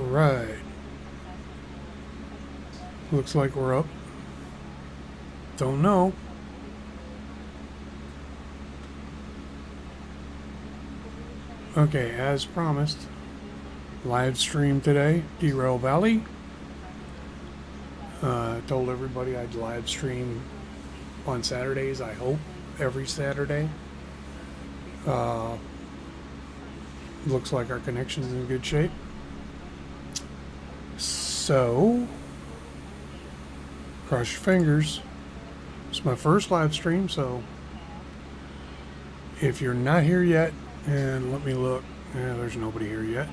Alright. Looks like we're up. Don't know. Okay, as promised, live stream today, Derail Valley. Told everybody I'd live stream on Saturdays, I hope, every Saturday. Looks like our connection's in good shape. So, cross your fingers. It's my first live stream, so if you're not here yet, and let me look, there's nobody here yet,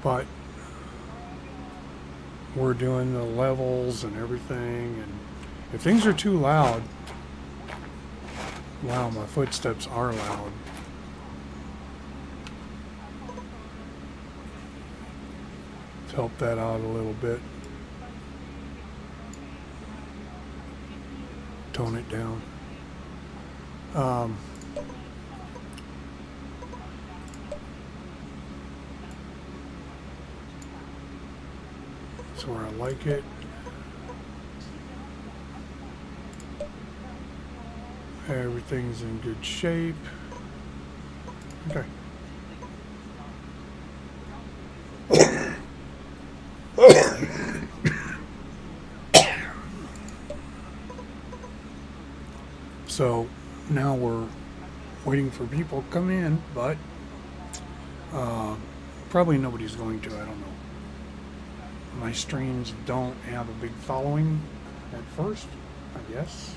but we're doing the levels and everything, and if things are too loud, wow, my footsteps are loud. Let's help that out a little bit. Tone it down. That's where I like it. Everything's in good shape. Okay. So now we're waiting for people to come in, but probably nobody's going to, I don't know. My streams don't have a big following at first, I guess.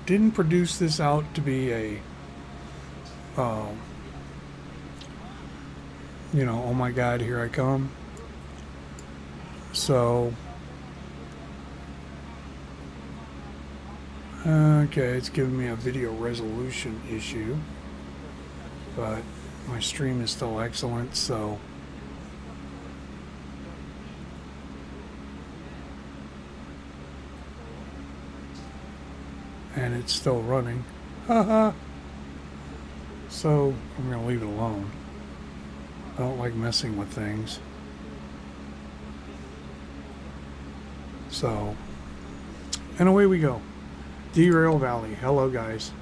Didn't produce this out to be a, you know, oh my God, here I come. So, okay, it's giving me a video resolution issue, but my stream is still excellent, so and it's still running. Haha. So I'm gonna leave it alone. I don't like messing with things. So, and away we go. Derail Valley. Hello guys.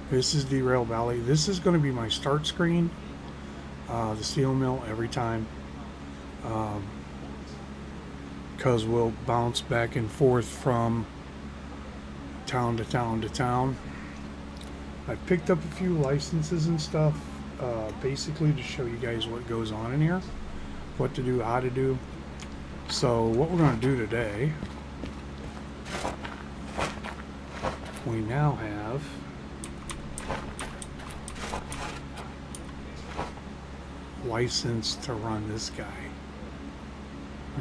This is Derail Valley. This is going to be my start screen. The steel mill every time. Because we'll bounce back and forth from town to town to town. I've picked up a few licenses and stuff, basically to show you guys what goes on in here, what to do, how to do. So what we're going to do today, we now have license to run this guy.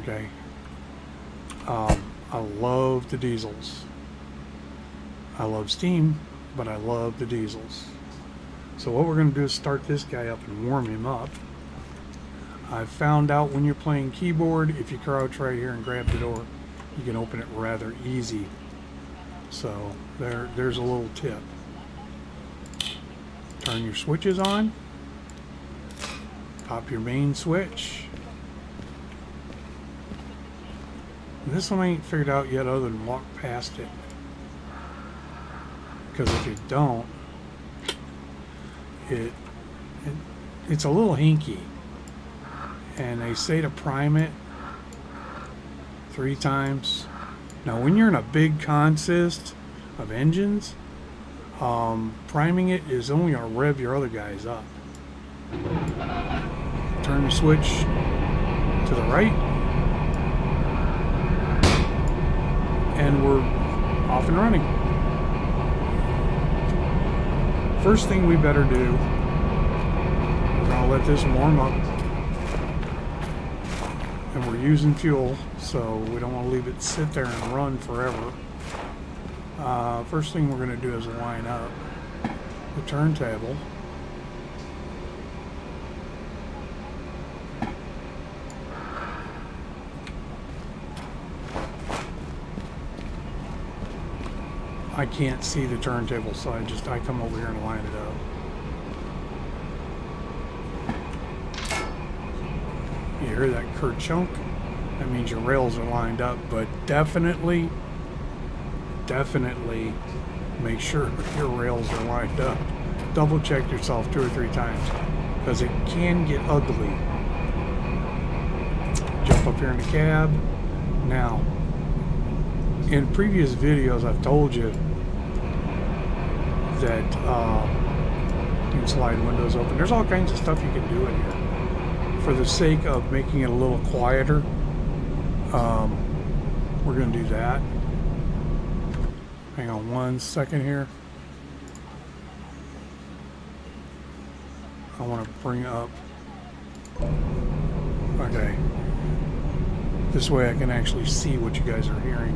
Okay. I love the diesels. I love steam, but I love the diesels. So what we're going to do is start this guy up and warm him up. I found out when you're playing keyboard, if you crouch right here and grab the door, you can open it rather easy. So there's a little tip. Turn your switches on. Pop your main switch. This one I ain't figured out yet other than walk past it. Because if you don't, it's a little hinky. And they say to prime it 3 times. Now when you're in a big consist of engines, priming it is only going to rev your other guys up. Turn the switch to the right, and we're off and running. First thing we better do, we're going to let this warm up. And we're using fuel, so we don't want to leave it sit there and run forever. First thing we're going to do is line up the turntable. I can't see the turntable, so I come over here and line it up. you hear that kerchunk, that means your rails are lined up. But definitely make sure your rails are lined up. Double check yourself 2 or 3 times, because it can get ugly. Jump up here in the cab. Now, in previous videos, I've told you that you can slide windows open. There's all kinds of stuff you can do in here. For the sake of making it a little quieter, we're going to do that. Hang on 1 second here. I want to bring up. Okay. This way I can actually see what you guys are hearing,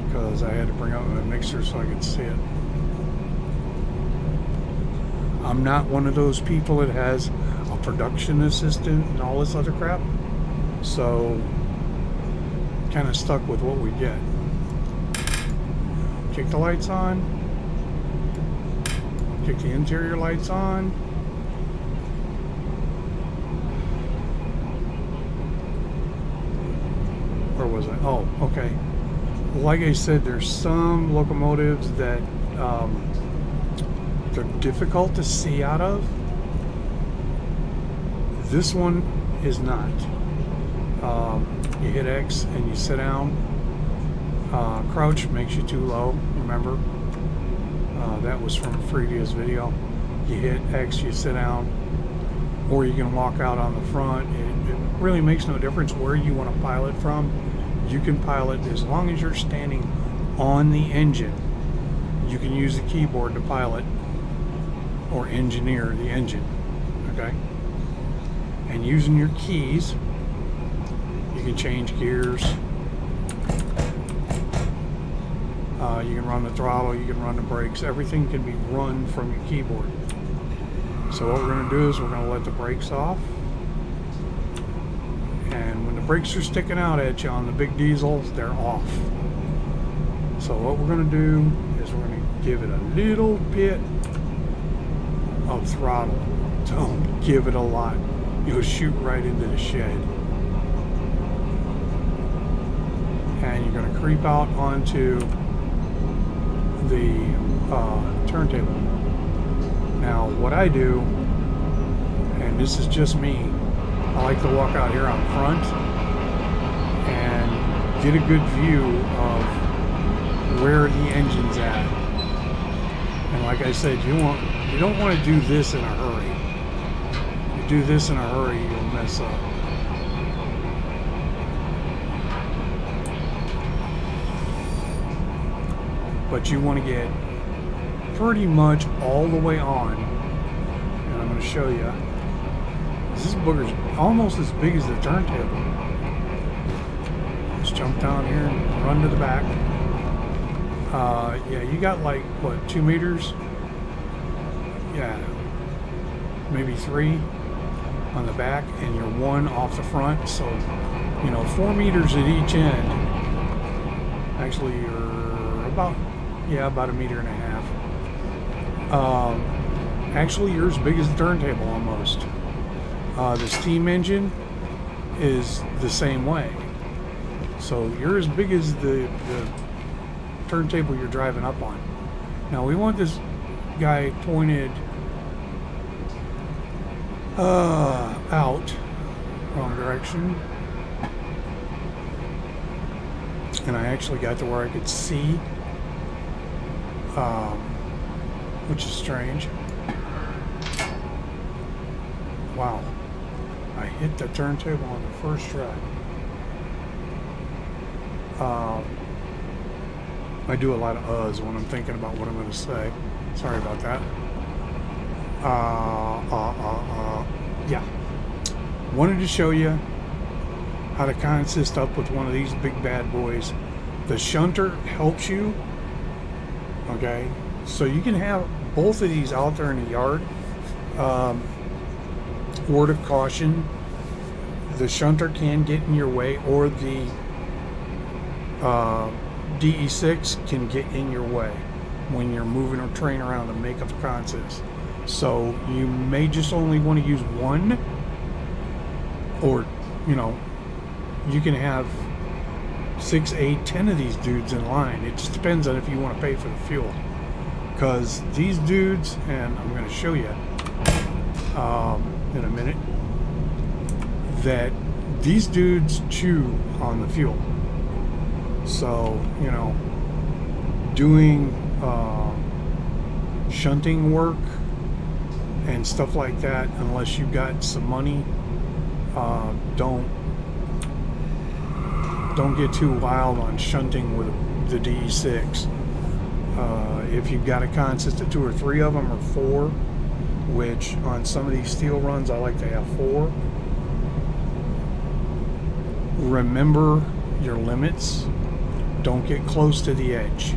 because I had to bring up my mixer so I could see it. I'm not one of those people that has a production assistant and all this other crap, so kind of stuck with what we get. Kick the lights on. Kick the interior lights on. Where was I? Oh, okay. Like I said, there's some locomotives that they're difficult to see out of. This one is not. You hit X and you sit down. Crouch makes you too low, remember? That was from a previous video. You hit X, you sit down, or you can walk out on the front. It really makes no difference where you want to pilot from. You can pilot as long as you're standing on the engine. You can use the keyboard to pilot or engineer the engine, okay? And using your keys, you can change gears. You can run the throttle, you can run the brakes. Everything can be run from your keyboard. So what we're going to do is we're going to let the brakes off. And when the brakes are sticking out at you on the big diesels, they're off. So what we're going to do is we're going to give it a little bit of throttle. Don't give it a lot. You'll shoot right into the shed. And you're going to creep out onto the turntable. Now what I do, and this is just me, I like to walk out here on front and get a good view of where the engine's at. And like I said, you don't want to do this in a hurry. You do this in a hurry, you'll mess up. But you want to get pretty much all the way on. And I'm going to show you. This booger's almost as big as the turntable. Just jump down here and run to the back. Yeah, you got like, what, 2 meters? Yeah, maybe 3 on the back, and you're 1 off the front. So, 4 meters at each end. Actually, you're about 1.5 meters. Actually, you're as big as the turntable almost. The steam engine is the same way. So you're as big as the turntable you're driving up on. Now we want this guy pointed out, wrong direction. And I actually got to where I could see, which is strange. Wow. I hit the turntable on the first try. I do a lot of uhs when I'm thinking about what I'm going to say. Sorry about that. Yeah. Wanted to show you how to consist up with one of these big bad boys. The shunter helps you. Okay. So you can have both of these out there in the yard. Word of caution, the shunter can get in your way, or the DE6 can get in your way when you're moving a train around to make up consist. So you may just only want to use one or you know, you can have 6, 8, 10 of these dudes in line. It just depends on if you want to pay for the fuel. Because these dudes, and I'm going to show you in a minute, that these dudes chew on the fuel. So, you know, doing shunting work and stuff like that, unless you've got some money, don't get too wild on shunting with the DE6. If you've got a consist of 2 or 3 of them, or 4, which on some of these steel runs I like to have 4. Remember your limits. Don't get close to the edge.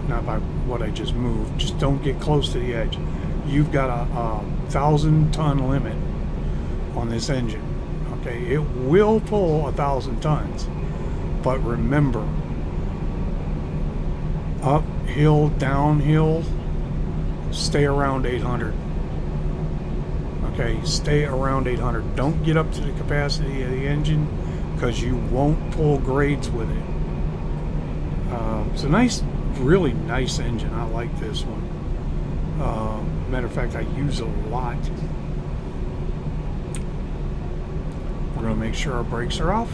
Not by what I just moved. Just don't get close to the edge. You've got a 1,000-ton limit on this engine. Okay, it will pull 1,000 tons, but remember, uphill, downhill, stay around 800. Okay, stay around 800. Don't get up to the capacity of the engine, because you won't pull grades with it. It's a nice, really nice engine. I like this one. Matter of fact, I use it a lot. We're going to make sure our brakes are off,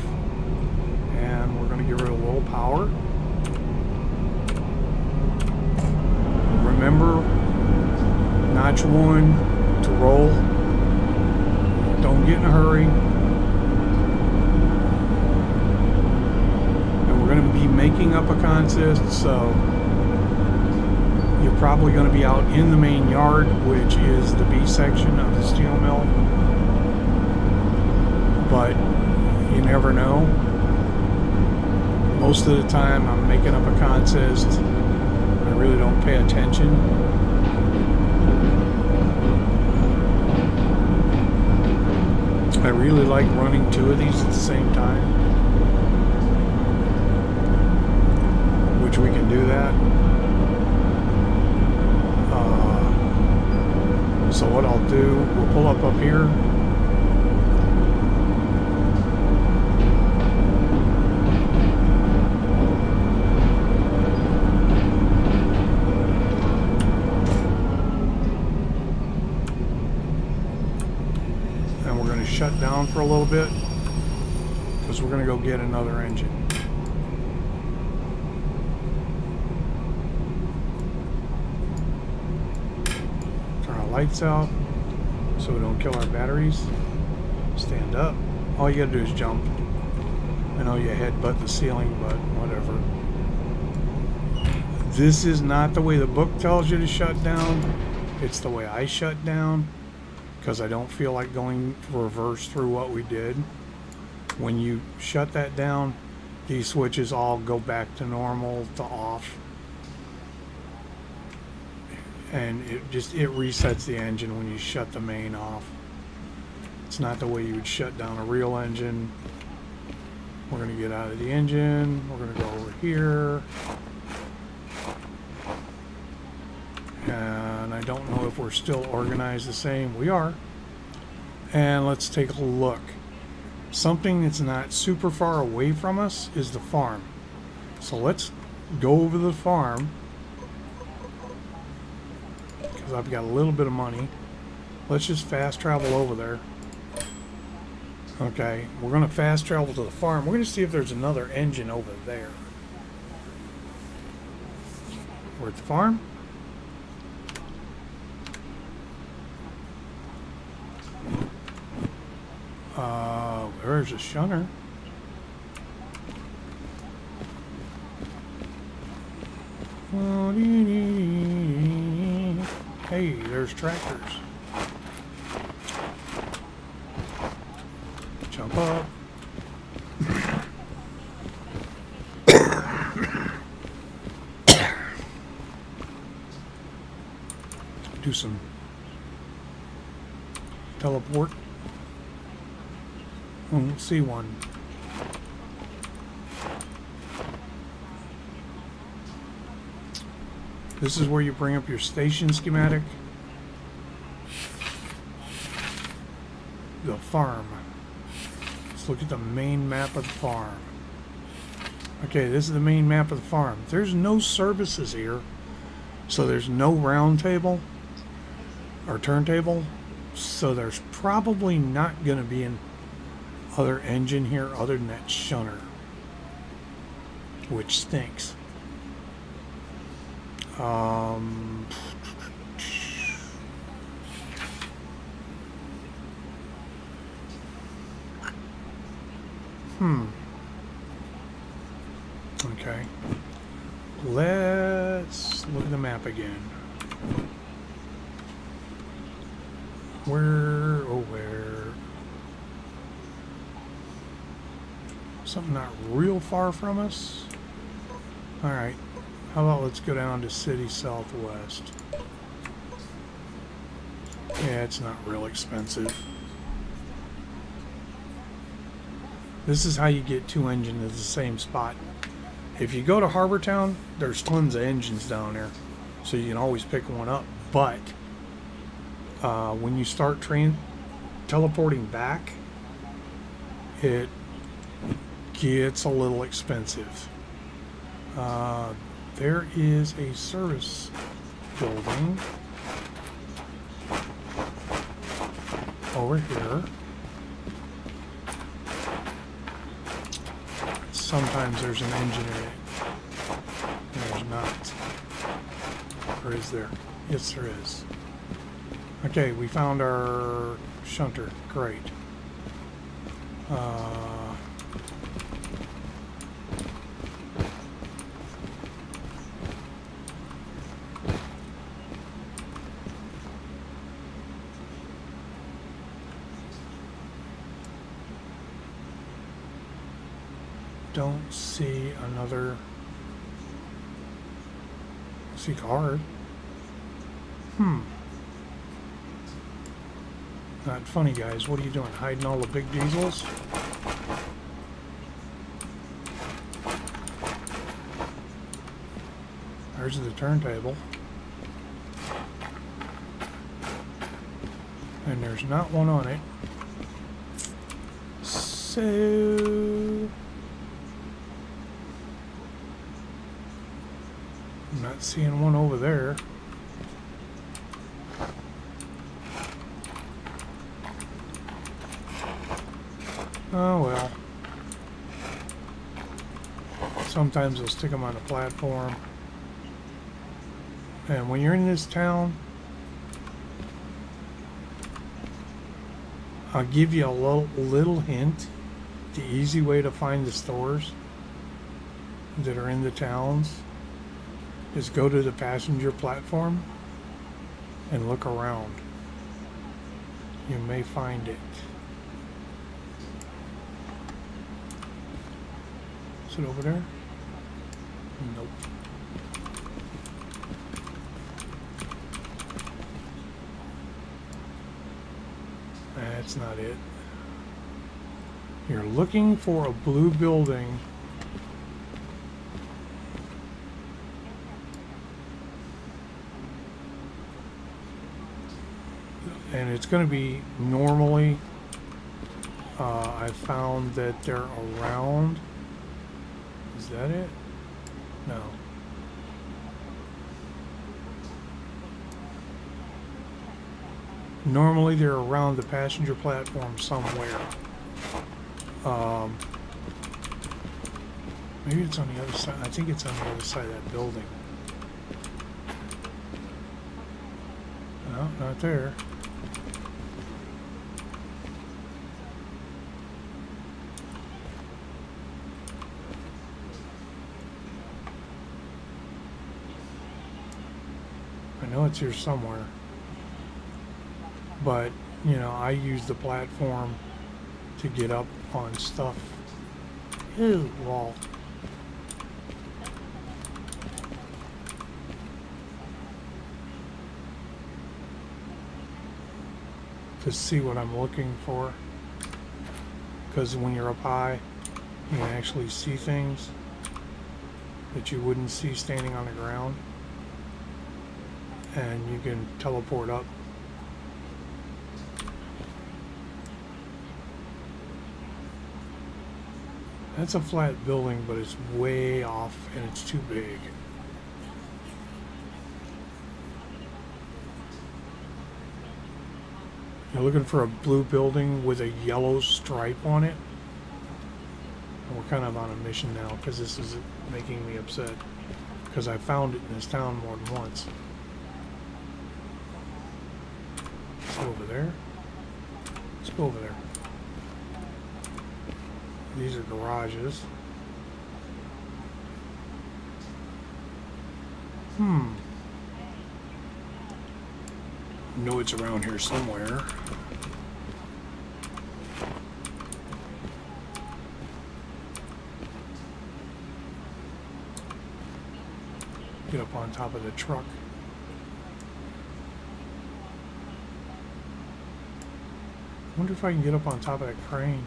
and we're going to give her a little power. Remember, notch 1 to roll. Don't get in a hurry. And we're going to be making up a consist, so you're probably going to be out in the main yard, which is the B section of the steel mill. But you never know. Most of the time I'm making up a consist. I really don't pay attention. I really like running 2 of these at the same time, which we can do that. So what I'll do, we'll pull up here. Shut down for a little bit, because we're going to go get another engine. Turn our lights out so we don't kill our batteries. Stand up. All you got to do is jump. I know you headbutt the ceiling, but whatever. This is not the way the book tells you to shut down. It's the way I shut down, because I don't feel like going reverse through what we did. When you shut that down, these switches all go back to normal, to off. And it resets the engine when you shut the main off. It's not the way you would shut down a real engine. We're going to get out of the engine. We're going to go over here. And I don't know if we're still organized the same. We are. And let's take a look. Something that's not super far away from us is the farm. So let's go over to the farm, because I've got a little bit of money. Let's just fast travel over there. Okay, we're going to fast travel to the farm. We're going to see if there's another engine over there. We're at the farm. There's a shunner. Hey, there's tractors. Jump up. Do some teleport. We'll see one. This is where you bring up your station schematic. the farm. Let's look at the main map of the farm. Okay, this is the main map of the farm. There's no services here, so there's no round table or turntable, so there's probably not going to be an other engine here other than that shunter, which stinks. Okay. Let's look at the map again. Where? Something not real far from us. Alright. How about let's go down to City Southwest. Yeah, it's not real expensive. This is how you get two engines at the same spot. If you go to Harbor Town, there's tons of engines down there, so you can always pick one up. But when you start teleporting back, it gets a little expensive. There is a service building over here. Sometimes there's an engine in it. There's not. Or is there? Yes, there is. Okay, we found our shunter. Great. Don't see another. See card. Not funny, guys. What are you doing? Hiding all the big diesels? There's the turntable. And there's not one on it. So I'm not seeing one over there. Oh well. Sometimes they'll stick them on a platform. And when you're in this town, I'll give you a little hint. The easy way to find the stores that are in the towns is go to the passenger platform and look around. You may find it. Is it over there? Nope. That's not it. You're looking for a blue building. And it's going to be normally, I found that they're around. Is that it? No. Normally they're around the passenger platform somewhere. Maybe it's on the other side. I think it's on the other side of that building. No, not there. I know it's here somewhere. But, you know, I use the platform to get up on stuff. Ew, wall. To see what I'm looking for. Because when you're up high, you can actually see things that you wouldn't see standing on the ground. And you can teleport up. That's a flat building, but it's way off and it's too big. You're looking for a blue building with a yellow stripe on it? And we're kind of on a mission now because this is making me upset. Because I found it in this town more than once. Let's go over there. Let's go over there. These are garages. Know it's around here somewhere. Get up on top of the truck. Wonder if I can get up on top of that crane.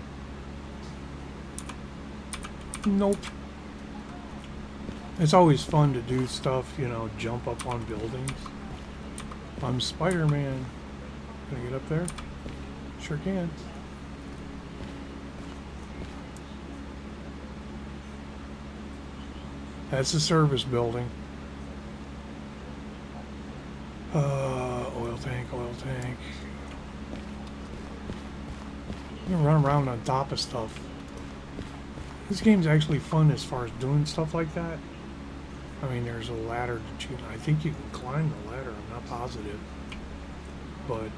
Nope. It's always fun to do stuff, you know, jump up on buildings. I'm Spider-Man. Can I get up there? Sure can. That's the service building. Oil tank, oil tank. I'm gonna run around on top of stuff. This game's actually fun as far as doing stuff like that. I mean, there's a ladder that you... I think you can climb the ladder. I'm not positive. But,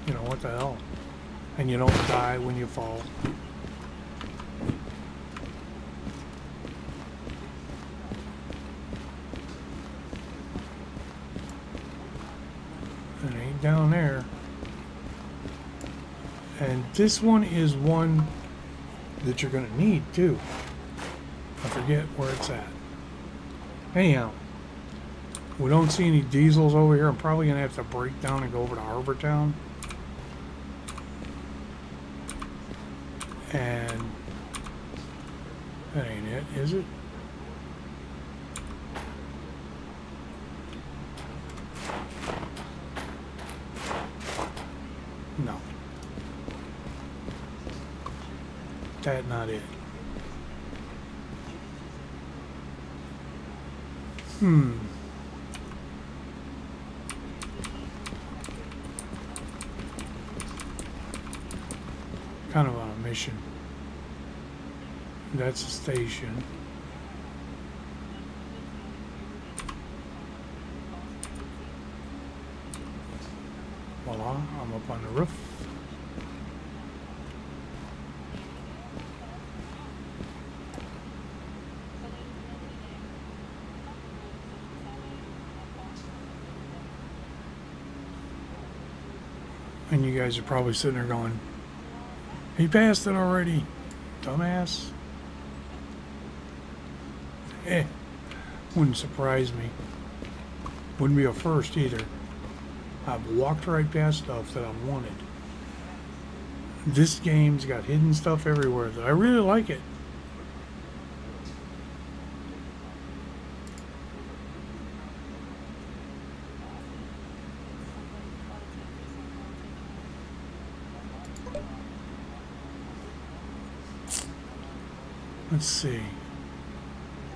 you know, what the hell? And you don't die when you fall. It ain't down there. And this one is one that you're going to need, too. I forget where it's at. Anyhow, we don't see any diesels over here. I'm probably going to have to break down and go over to Harbor Town. And that ain't it, is it? No. That's not it. Kind of on a mission. That's a station. Voila, I'm up on the roof. And you guys are probably sitting there going, he passed it already, dumbass. Wouldn't surprise me. Wouldn't be a first either. I've walked right past stuff that I wanted. This game's got hidden stuff everywhere that I really like it. Let's see.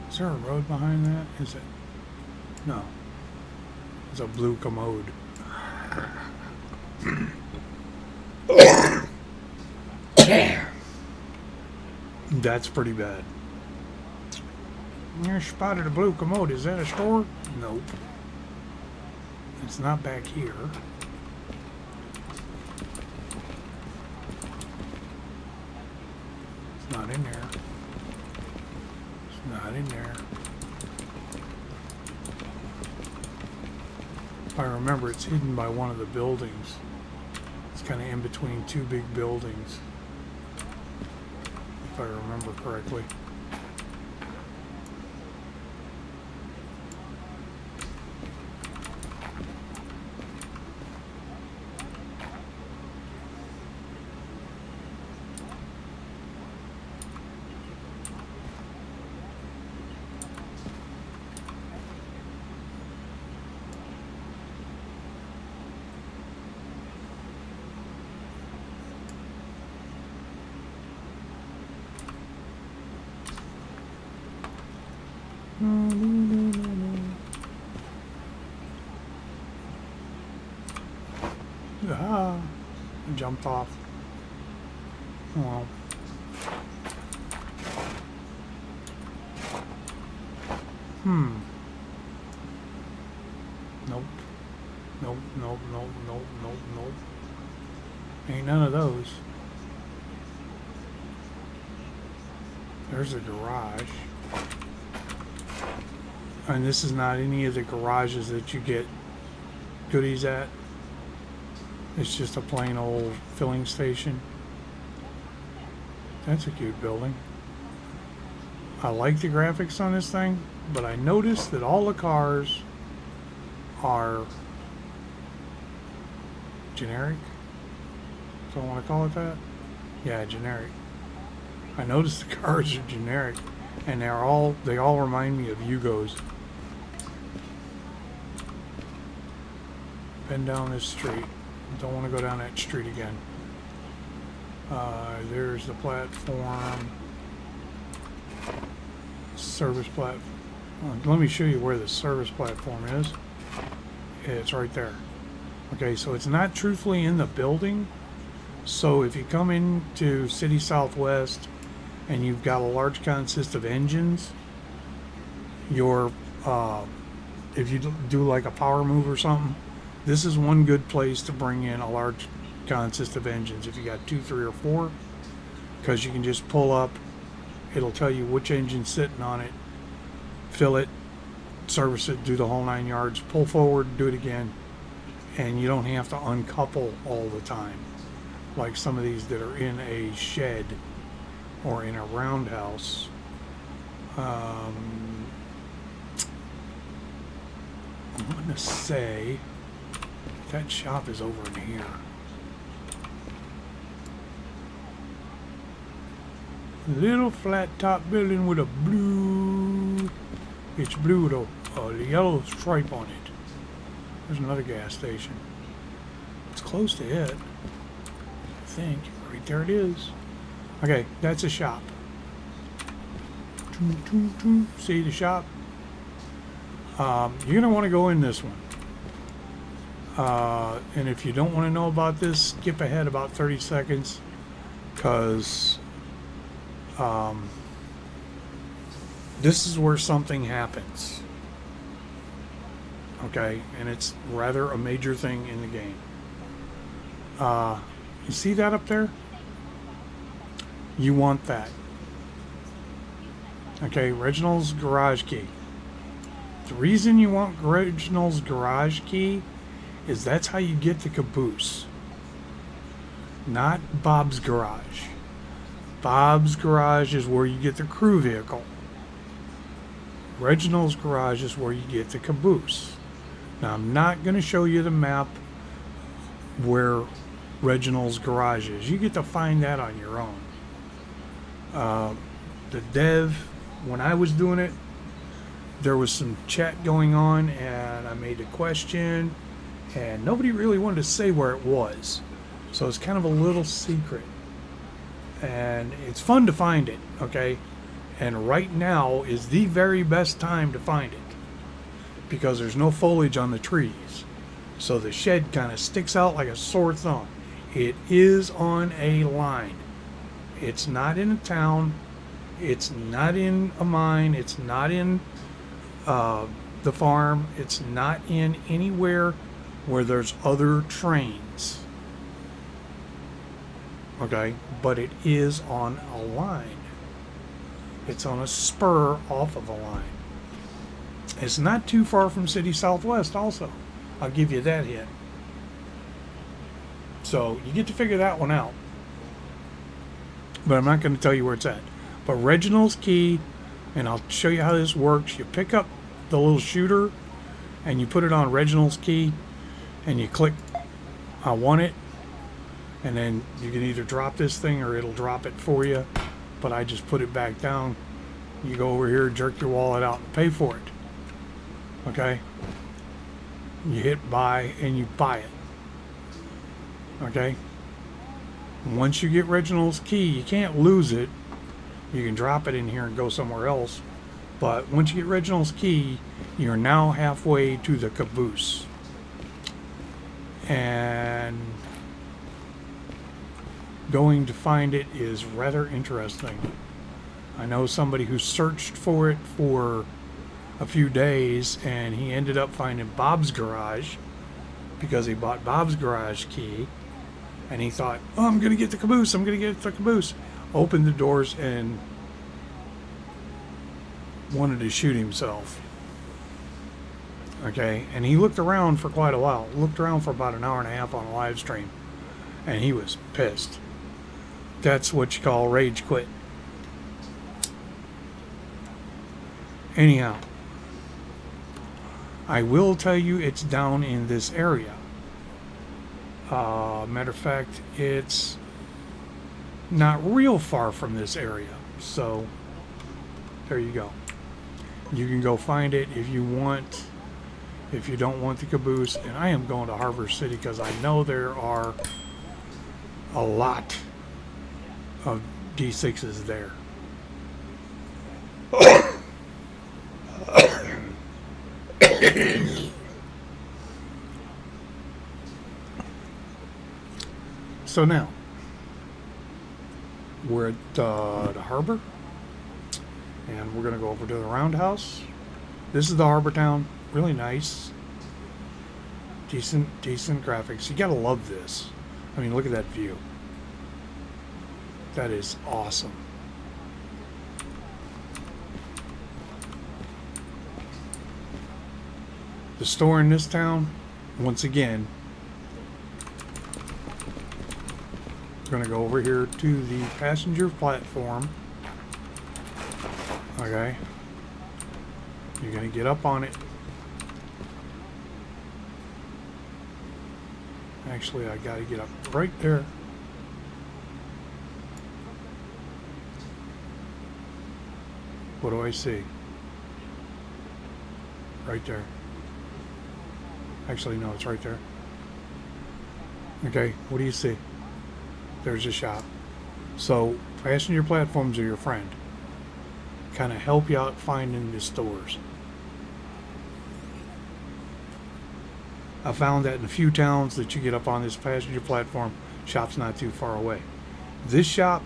Is there a road behind that? Is it? No. It's a blue commode. That's pretty bad. You spotted a blue commode. Is that a store? Nope. It's not back here. It's not in there. Not in there. If I remember, it's hidden by one of the buildings. It's kind of in between two big buildings, if I remember correctly. Ah, I jumped off. Well. Nope. Nope, nope, nope, nope, nope, nope. Ain't none of those. There's a garage. And this is not any of the garages that you get goodies at. It's just a plain old filling station. That's a cute building. I like the graphics on this thing, but I noticed that all the cars are generic. Do I want to call it that? Yeah, generic. I noticed the cars are generic, and they all remind me of Yugos. Been down this street. Don't want to go down that street again. There's the platform. Service platform. Let me show you where the service platform is. It's right there. Okay, so it's not truthfully in the building. So if you come into City Southwest and you've got a large consist of engines, your if you do like a power move or something, this is one good place to bring in a large consist of engines. If you got 2, 3, or 4, because you can just pull up, it'll tell you which engine's sitting on it, fill it, service it, do the whole 9 yards, pull forward, do it again, and you don't have to uncouple all the time like some of these that are in a shed or in a roundhouse. I'm going to say that shop is over in here. Little flat top building with a blue, it's blue with a yellow stripe on it. There's another gas station. It's close to it, I think. Right there it is. Okay, that's a shop. See the shop? You're going to want to go in this one. And if you don't want to know about this, skip ahead about 30 seconds, because this is where something happens. Okay, and it's rather a major thing in the game. You see that up there? You want that. Okay, Reginald's garage key. The reason you want Reginald's garage key is that's how you get the caboose. Not Bob's garage. Bob's garage is where you get the crew vehicle. Reginald's garage is where you get the caboose. Now, I'm not going to show you the map where Reginald's garage is. You get to find that on your own. The dev, when I was doing it, there was some chat going on, and I made a question, and nobody really wanted to say where it was. So it's kind of a little secret. And it's fun to find it, okay? And right now is the very best time to find it, because there's no foliage on the trees. So the shed kind of sticks out like a sore thumb. It is on a line. It's not in a town. It's not in a mine. It's not in the farm. It's not in anywhere where there's other trains. Okay, but it is on a line. It's on a spur off of a line. It's not too far from City Southwest also. I'll give you that hint. So you get to figure that one out. But I'm not going to tell you where it's at. But Reginald's key, and I'll show you how this works. You pick up the little shooter and you put it on Reginald's key and you click I want it, and then you can either drop this thing or it'll drop it for you. But I just put it back down. You go over here, jerk your wallet out and pay for it. Okay? You hit buy and you buy it. Okay? Once you get Reginald's key, you can't lose it. You can drop it in here and go somewhere else. But once you get Reginald's key, you're now halfway to the caboose. And going to find it is rather interesting. I know somebody who searched for it for a few days, and he ended up finding Bob's garage because he bought Bob's garage key, and he thought, oh, I'm going to get the caboose, I'm going to get the caboose. Opened the doors and wanted to shoot himself. Okay, and he looked around for quite a while. Looked around for about an hour and a half on a live stream, and he was pissed. That's what you call rage quit. Anyhow, I will tell you it's down in this area. Matter of fact, it's not real far from this area. So, there you go. You can go find it if you want. If you don't want the caboose, and I am going to Harbor City because I know there are a lot of D6s there. So now, we're at the harbor, and we're going to go over to the roundhouse. This is the harbor town. Really nice. Decent graphics. You gotta love this. I mean, look at that view. That is awesome. The store in this town, once again, we're gonna go over here to the passenger platform. Okay. You're gonna get up on it. Actually, I gotta get up right there. What do I see? Right there. Actually, no, it's right there. Okay, what do you see? There's a shop. So, passenger platforms are your friend. Kind of help you out finding the stores. I found that in a few towns that you get up on this passenger platform, shop's not too far away. This shop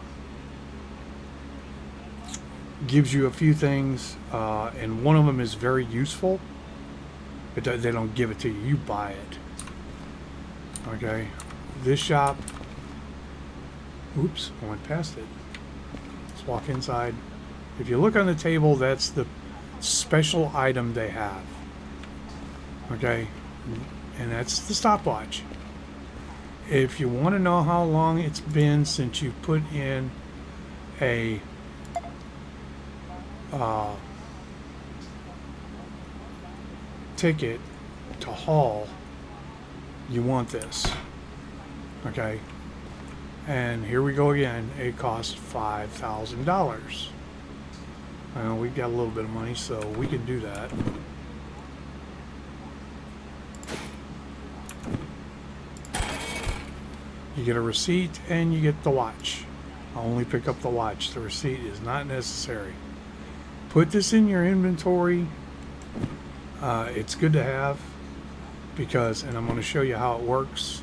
gives you a few things, and one of them is very useful. But they don't give it to you, you buy it. Okay, this shop, oops, I went past it. Let's walk inside. If you look on the table, that's the special item they have. Okay. And that's the stopwatch. If you want to know how long it's been since you put in a ticket to haul, you want this. Okay. And here we go again. It costs $5,000. We've got a little bit of money, so we can do that. You get a receipt and you get the watch. I'll only pick up the watch. The receipt is not necessary. Put this in your inventory. It's good to have because, and I'm going to show you how it works.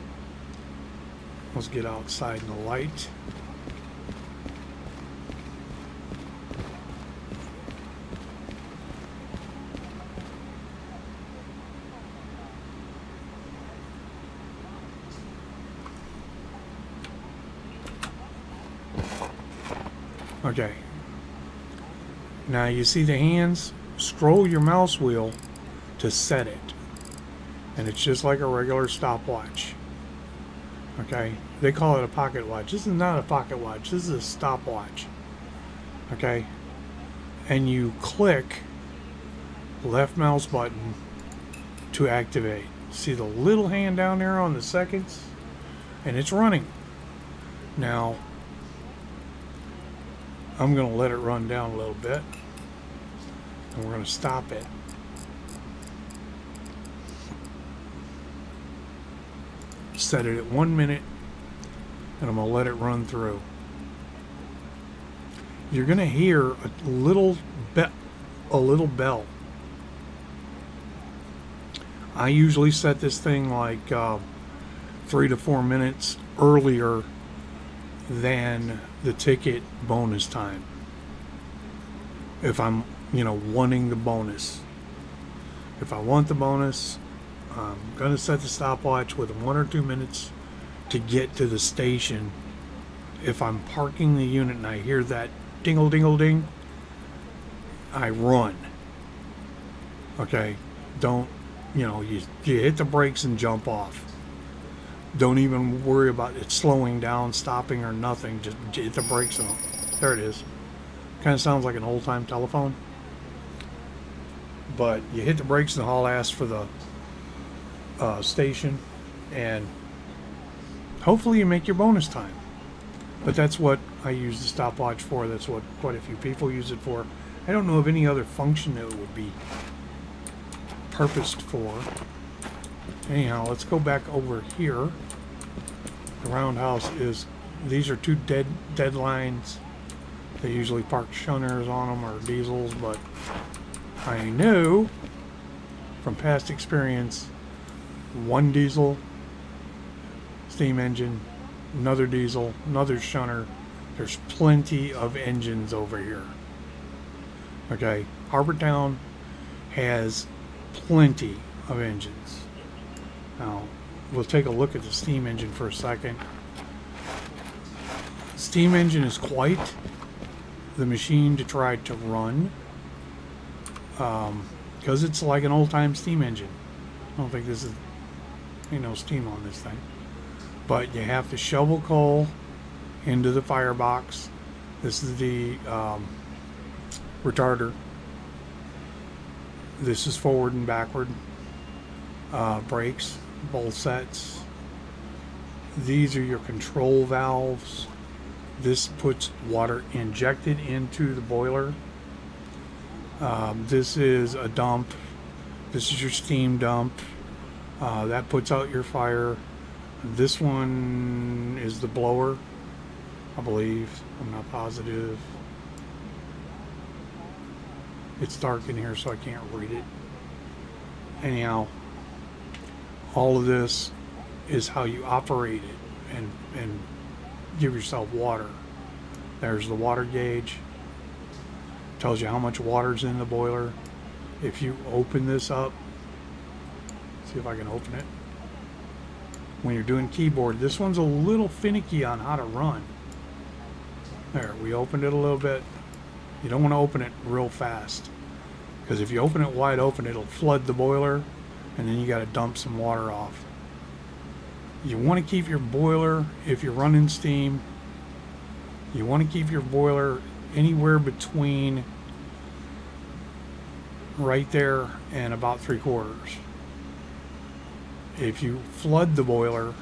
Let's get outside in the light. Okay. Now you see the hands? Scroll your mouse wheel to set it. And it's just like a regular stopwatch. Okay? They call it a pocket watch. This is not a pocket watch. This is a stopwatch. Okay? And you click left mouse button to activate. See the little hand down there on the seconds? And it's running. Now, I'm going to let it run down a little bit. And we're going to stop it. Set it at 1 minute. And I'm going to let it run through. You're going to hear a little a little bell. I usually set this thing like 3 to 4 minutes earlier than the ticket bonus time. If I'm, wanting the bonus. If I want the bonus, I'm going to set the stopwatch with 1 or 2 minutes to get to the station. If I'm parking the unit and I hear that dingle dingle ding, I run. Okay? Don't, you hit the brakes and jump off. Don't even worry about it slowing down, stopping, or nothing. Just hit the brakes and there it is. Kind of sounds like an old-time telephone. But you hit the brakes and haul ass for the station, and hopefully you make your bonus time. But that's what I use the stopwatch for. That's what quite a few people use it for. I don't know of any other function that it would be purposed for. Anyhow, let's go back over here. The roundhouse is, these are two dead lines. They usually park shunters on them or diesels, but I know from past experience, one diesel, steam engine, another diesel, another shunter. There's plenty of engines over here. Okay, Harbortown has plenty of engines. Now, we'll take a look at the steam engine for a second. Steam engine is quite the machine to try to run, because it's like an old-time steam engine. I don't think this is, no steam on this thing. But you have to shovel coal into the firebox. This is the retarder. This is forward and backward. Brakes, both sets. These are your control valves. This puts water injected into the boiler. This is a dump. This is your steam dump. That puts out your fire. This one is the blower, I believe. I'm not positive. It's dark in here, so I can't read it. Anyhow, all of this is how you operate it and give yourself water. There's the water gauge. Tells you how much water's in the boiler. If you open this up, see if I can open it. When you're doing keyboard, this one's a little finicky on how to run. There, we opened it a little bit. You don't want to open it real fast, because if you open it wide open, it'll flood the boiler, and then you got to dump some water off. You want to keep your boiler, if you're running steam, you want to keep your boiler anywhere between right there and about 3/4. If you flood the boiler,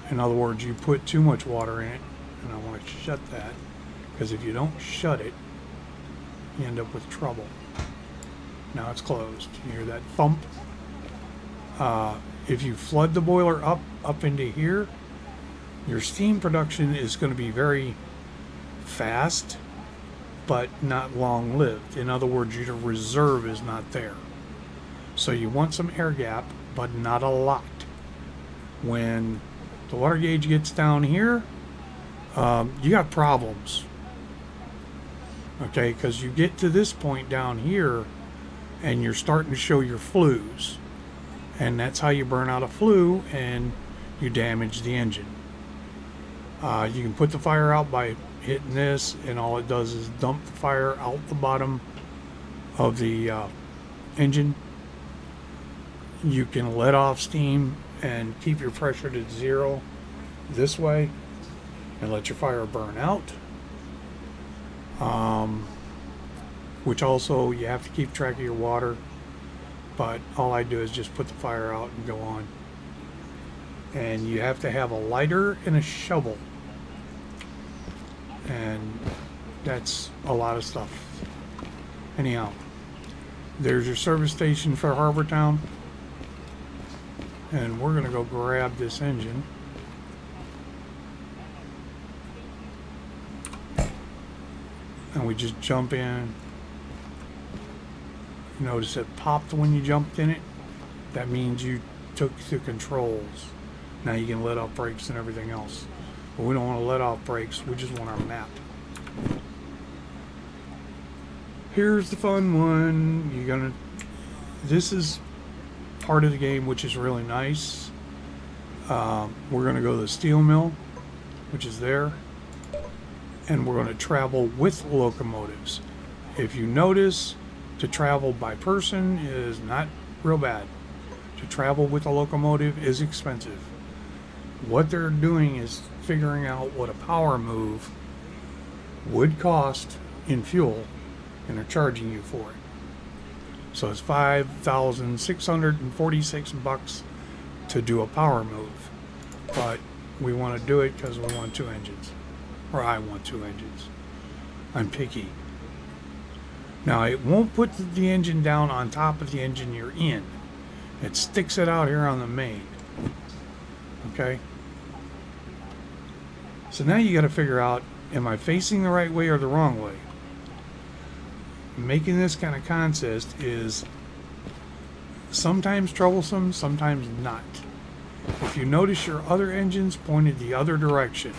in other words, you put too much water in it, and I want to shut that, because if you don't shut it, you end up with trouble. Now it's closed. You hear that thump? If you flood the boiler up into here, your steam production is going to be very fast, but not long-lived. In other words, your reserve is not there. So you want some air gap, but not a lot. When the water gauge gets down here, you got problems. Okay, because you get to this point down here, and you're starting to show your flues. And that's how you burn out a flue, and you damage the engine. You can put the fire out by hitting this, and all it does is dump the fire out the bottom of the engine. You can let off steam and keep your pressure to 0 this way and let your fire burn out. Which also, you have to keep track of your water, but all I do is just put the fire out and go on. And you have to have a lighter and a shovel, and that's a lot of stuff. Anyhow, there's your service station for Harbortown, and we're gonna go grab this engine. And we just jump in, You notice it popped when you jumped in it. That means you took the controls. Now you can let off brakes and everything else. But we don't want to let off brakes. We just want our map. Here's the fun one. This is part of the game, which is really nice. We're going to go to the steel mill, which is there. And we're going to travel with locomotives. If you notice, to travel by person is not real bad. To travel with a locomotive is expensive. What they're doing is figuring out what a power move would cost in fuel, and they're charging you for it. So it's $5,646 to do a power move. But we want to do it because we want 2 engines. Or I want 2 engines. I'm picky. Now it won't put the engine down on top of the engine you're in. It sticks it out here on the main. Okay? So now you got to figure out, am I facing the right way or the wrong way? Making this kind of contest is sometimes troublesome, sometimes not. If you notice your other engines pointed the other direction,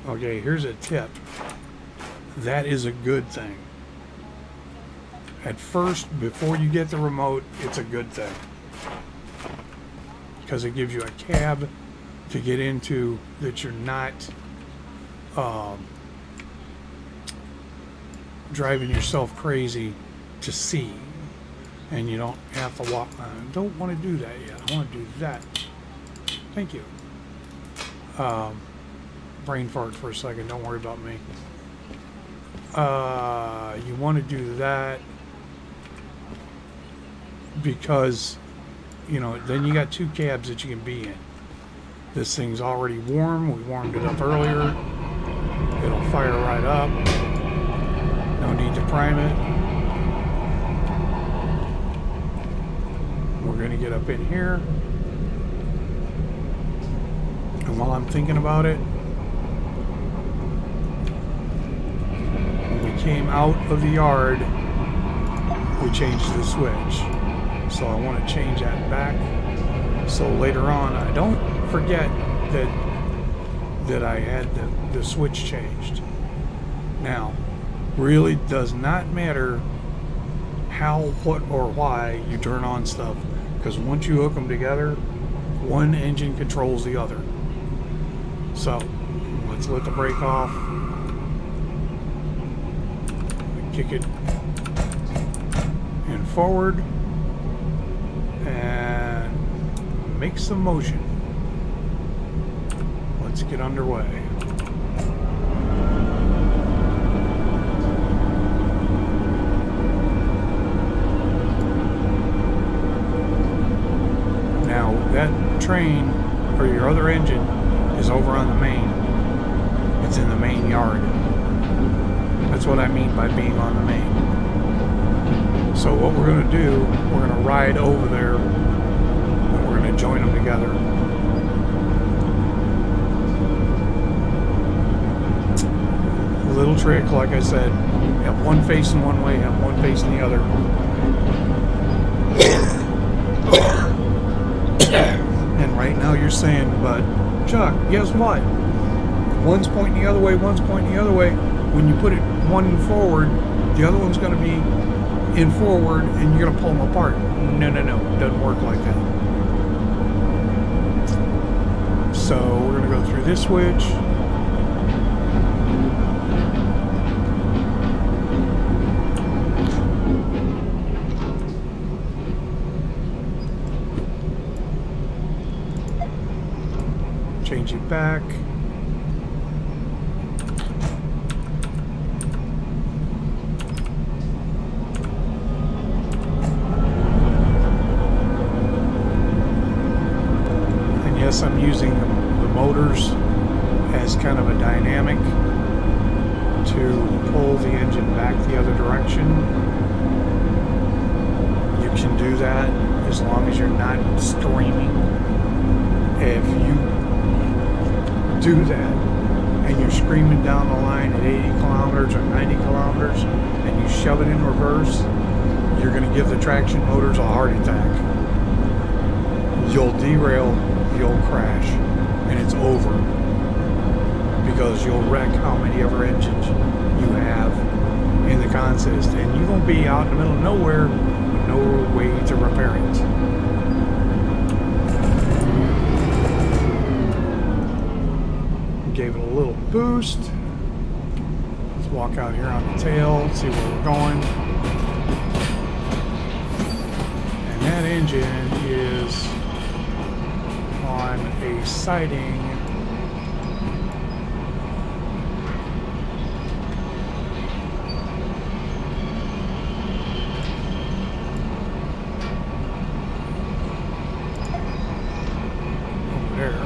okay, here's a tip. That is a good thing. At first, before you get the remote, it's a good thing. Because it gives you a cab to get into that you're not driving yourself crazy to see. And you don't have to walk. I don't want to do that yet. I want to do that. Thank you. Brain fart for a second. Don't worry about me. You want to do that because, then you got 2 cabs that you can be in. This thing's already warm. We warmed it up earlier. It'll fire right up. No need to prime it. We're going to get up in here. And while I'm thinking about it, when we came out of the yard, we changed the switch. So I want to change that back. So later on, I don't forget that I had the switch changed. Now, really does not matter how, what, or why you turn on stuff, because once you hook them together, one engine controls the other. So let's let the brake off, kick it in forward, and make some motion. Let's get underway. Now that train, or your other engine, is over on the main. It's in the main yard. That's what I mean by being on the main. So what we're going to do, we're going to ride over there and we're going to join them together. Little trick, like I said, have one facing one way, have one facing the other. And right now you're saying, but Chuck, guess what? One's pointing the other way, one's pointing the other way. When you put it one forward, the other one's going to be in forward, and you're going to pull them apart. No, it doesn't work like that. So we're going to go through this switch. Change it back. And yes, I'm using the motors as kind of a dynamic to pull the engine back the other direction. You can do that as long as you're not screaming. If you do that and you're screaming down the line at 80 kilometers or 90 kilometers and you shove it in reverse, you're going to give the traction motors a heart attack. You'll derail, you'll crash, and it's over. Because you'll wreck how many other engines you have in the consist. And you won't be out in the middle of nowhere with no way to repair it. Gave it a little boost. Let's walk out here on the tail, see where we're going. And that engine is on a siding over there.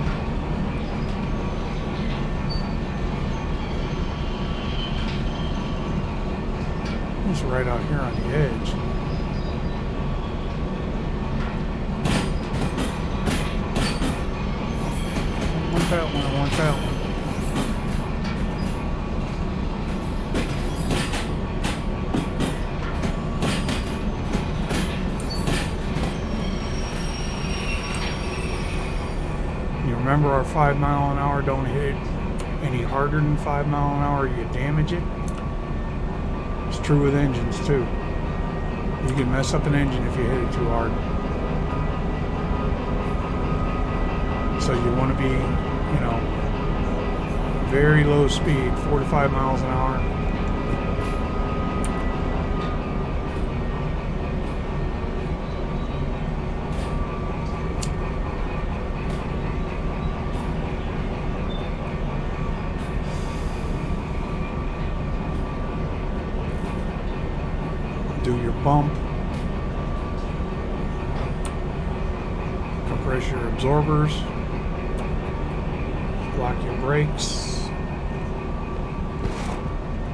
It's right out here on the edge. I want that one, I want that one. You remember our 5 mile an hour, don't hit any harder than 5 mile an hour, you damage it. It's true with engines too. You can mess up an engine if you hit it too hard. So you want to be, very low speed, 4 to 5 miles an hour. Do your bump. Compress your absorbers. Block your brakes.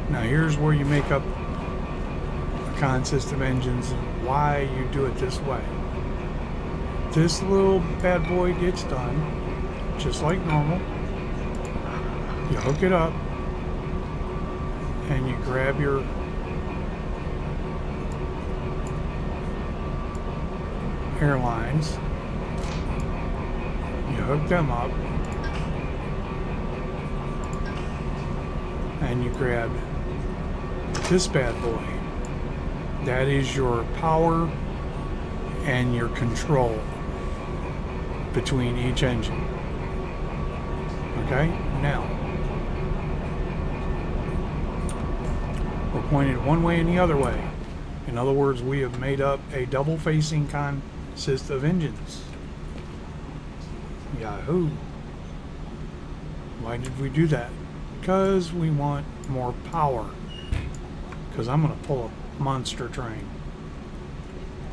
Now here's where you make up a consist of engines and why you do it this way. This little bad boy gets done just like normal. You hook it up and you grab your airlines. You hook them up and you grab this bad boy. That is your power and your control between each engine. Okay? Now, we're pointed one way and the other way. In other words, we have made up a double-facing consist of engines. Yahoo! Why did we do that? Because we want more power. Because I'm going to pull a monster train.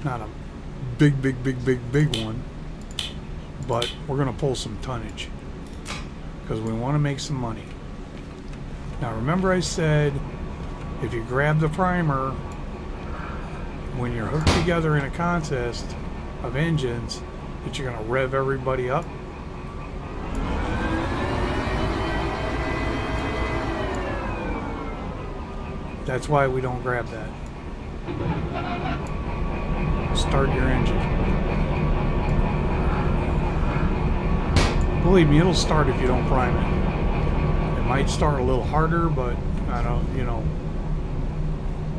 Not a big one. But we're going to pull some tonnage. Because we want to make some money. Now remember I said, if you grab the primer, when you're hooked together in a consist of engines, that you're going to rev everybody up. That's why we don't grab that. Start your engine. Believe me, it'll start if you don't prime it. It might start a little harder, but I don't,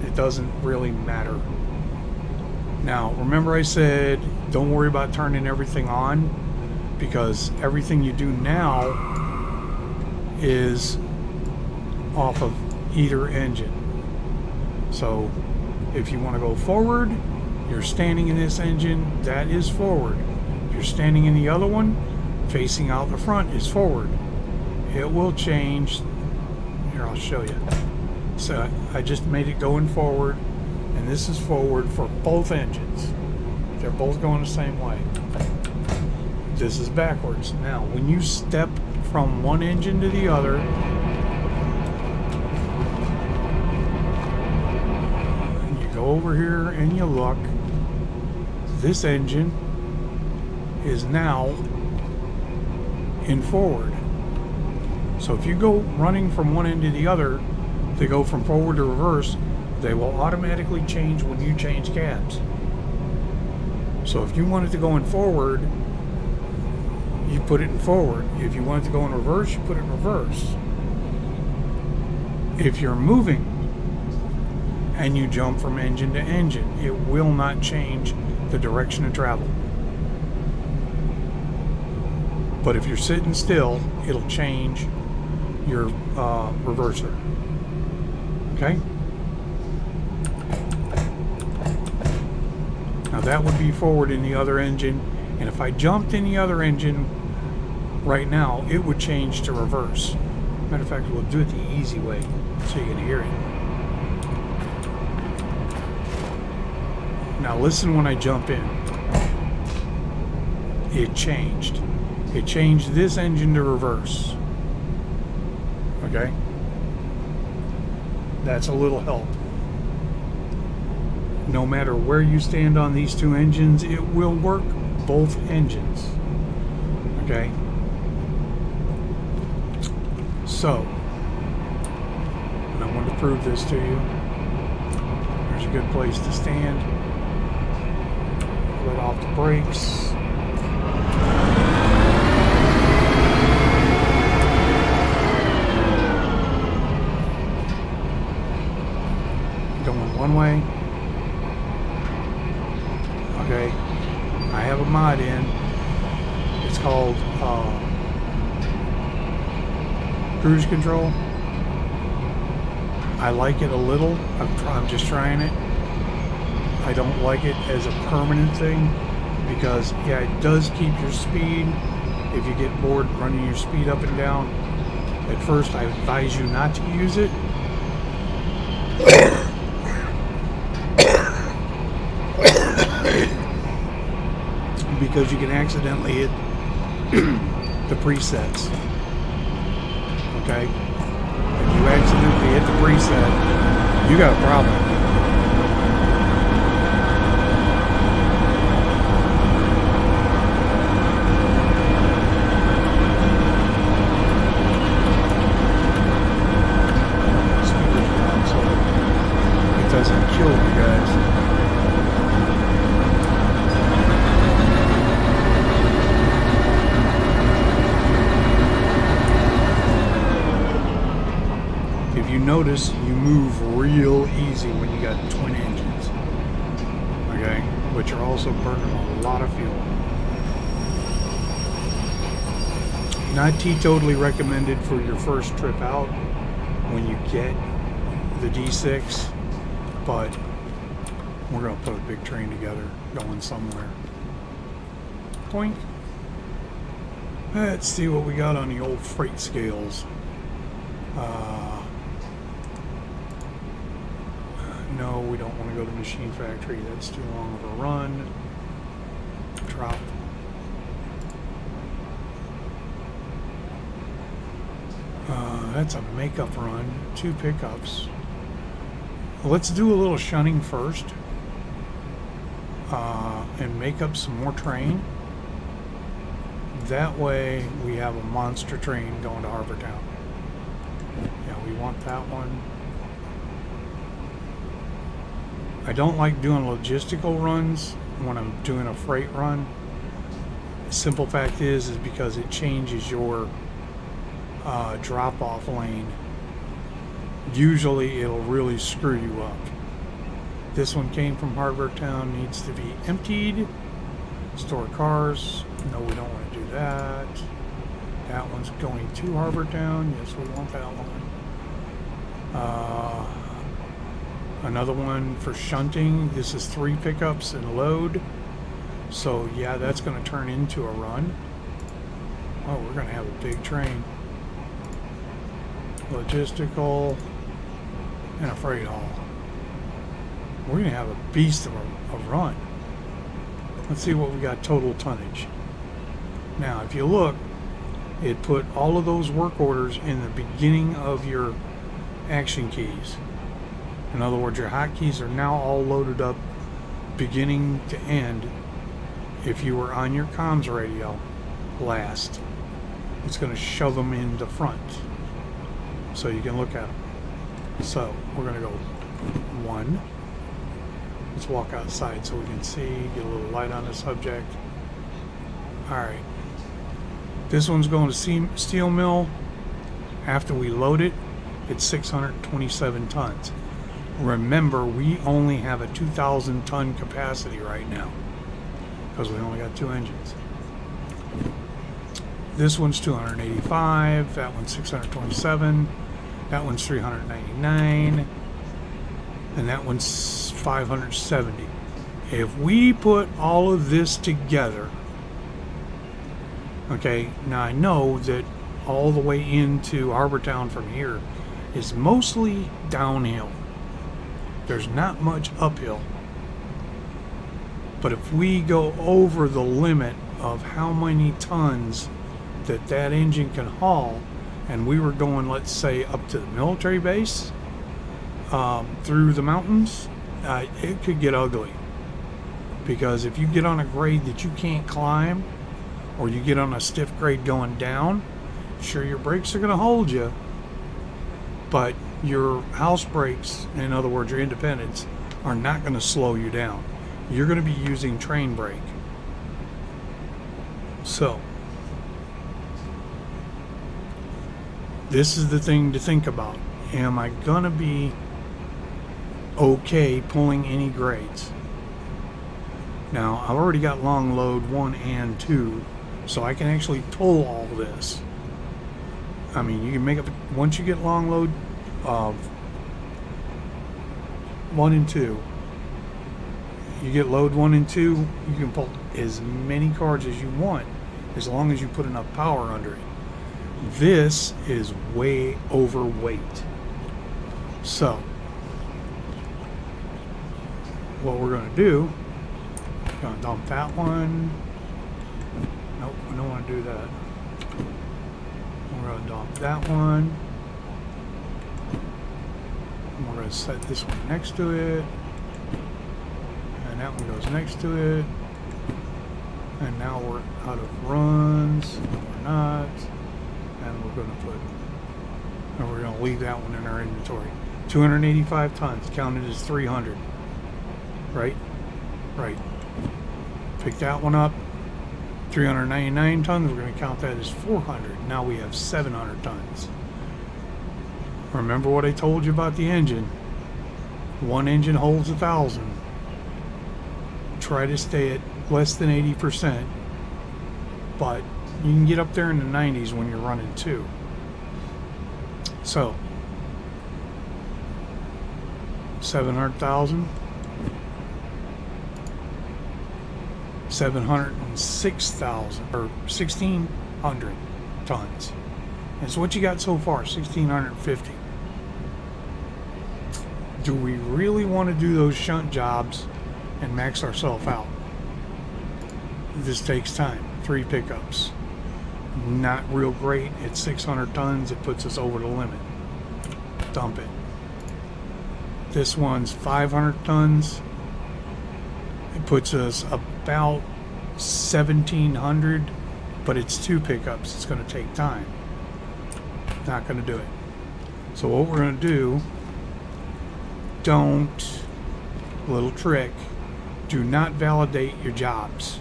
it doesn't really matter. Now, remember I said, don't worry about turning everything on, because everything you do now is off of either engine. So, if you want to go forward, you're standing in this engine, that is forward. If you're standing in the other one, facing out the front is forward. It will change. Here, I'll show you. So, I just made it going forward. And this is forward for both engines. They're both going the same way. This is backwards. Now, when you step from one engine to the other, you go over here and you look, this engine is now in forward. So if you go running from one end to the other, to go from forward to reverse, They will automatically change when you change cabs. So if you want it to go in forward, you put it in forward. If you want it to go in reverse, you put it in reverse. If you're moving and you jump from engine to engine, it will not change the direction of travel. But if you're sitting still, it'll change your reverser. Okay? Now that would be forward in the other engine, and if I jumped in the other engine right now, it would change to reverse. Matter of fact, we'll do it the easy way so you can hear it. Now listen when I jump in. It changed. It changed this engine to reverse. Okay? That's a little help. No matter where you stand on these two engines, it will work both engines. Okay? So, and I want to prove this to you. There's a good place to stand. Let off the brakes. Going one way. Okay, I have a mod in. It's called cruise control. I like it a little. I'm just trying it. I don't like it as a permanent thing because, yeah, it does keep your speed. If you get bored running your speed up and down, at first I advise you not to use it. Because you can accidentally hit the presets. Okay? If you accidentally hit the preset, you got a problem. Speaker's down, so it doesn't kill you guys. Notice you move real easy when you got twin engines, okay, but you're also burning a lot of fuel. Not teetotally recommended for your first trip out when you get the D6, but we're going to put a big train together going somewhere. Point. Let's see what we got on the old freight scales. No, we don't want to go to Machine Factory. That's too long of a run. Drop. That's a makeup run. 2 pickups. Let's do a little shunning first. And make up some more train. That way we have a monster train going to Harbortown. Yeah, we want that one. I don't like doing logistical runs when I'm doing a freight run. Simple fact is because it changes your drop-off lane. Usually it'll really screw you up. This one came from Harbortown, needs to be emptied. Store cars. No, we don't want to do that. That one's going to Harbortown. Yes, we want that one. Another one for shunting. This is 3 pickups and a load. So yeah, that's going to turn into a run. Oh, we're going to have a big train. Logistical and a freight haul. We're going to have a beast of a run. Let's see what we got total tonnage. Now, if you look, it put all of those work orders in the beginning of your action keys. In other words, your hotkeys are now all loaded up beginning to end. If you were on your comms radio last, it's going to shove them in the front so you can look at them. So we're going to go one. Let's walk outside so we can see, get a little light on the subject. Alright. This one's going to steel mill. After we load it, it's 627 tons. Remember, we only have a 2,000 ton capacity right now because we only got 2 engines. This one's 285, that one's 627, that one's 399, and that one's 570. If we put all of this together, okay, now I know that all the way into Harbortown from here is mostly downhill. There's not much uphill. But if we go over the limit of how many tons that engine can haul, and we were going, let's say, up to the military base, through the mountains, it could get ugly. Because if you get on a grade that you can't climb, or you get on a stiff grade going down, sure, your brakes are going to hold you, but your house brakes, in other words your independents, are not going to slow you down. You're going to be using train brake. So this is the thing to think about. Am I going to be okay pulling any grades? Now, I've already got long load 1 and 2, so I can actually pull all this. I mean, you can make up, once you get long load 1 and 2, you get load 1 and 2, you can pull as many cars as you want, as long as you put enough power under it. This is way overweight. So, what we're going to do, we're going to dump that one. Nope, I don't want to do that. We're going to dump that one. And we're going to set this one next to it. And that one goes next to it. And now we're out of runs. No, we're not. And we're going to put, and we're going to leave that one in our inventory. 285 tons, counted as 300. Right? Right. Pick that one up. 399 tons, we're going to count that as 400. Now we have 700 tons. Remember what I told you about the engine. One engine holds 1,000. Try to stay at less than 80%, but you can get up there in the 90s when you're running 2. So 700,000, 706,000, or 1,600 tons. And so what you got so far, 1,650. Do we really want to do those shunt jobs and max ourselves out? This takes time. 3 pickups. Not real great. At 600 tons, it puts us over the limit. Dump it. This one's 500 tons. It puts us about 1,700, but it's 2 pickups. It's going to take time. Not going to do it. So what we're going to do, little trick, do not validate your jobs.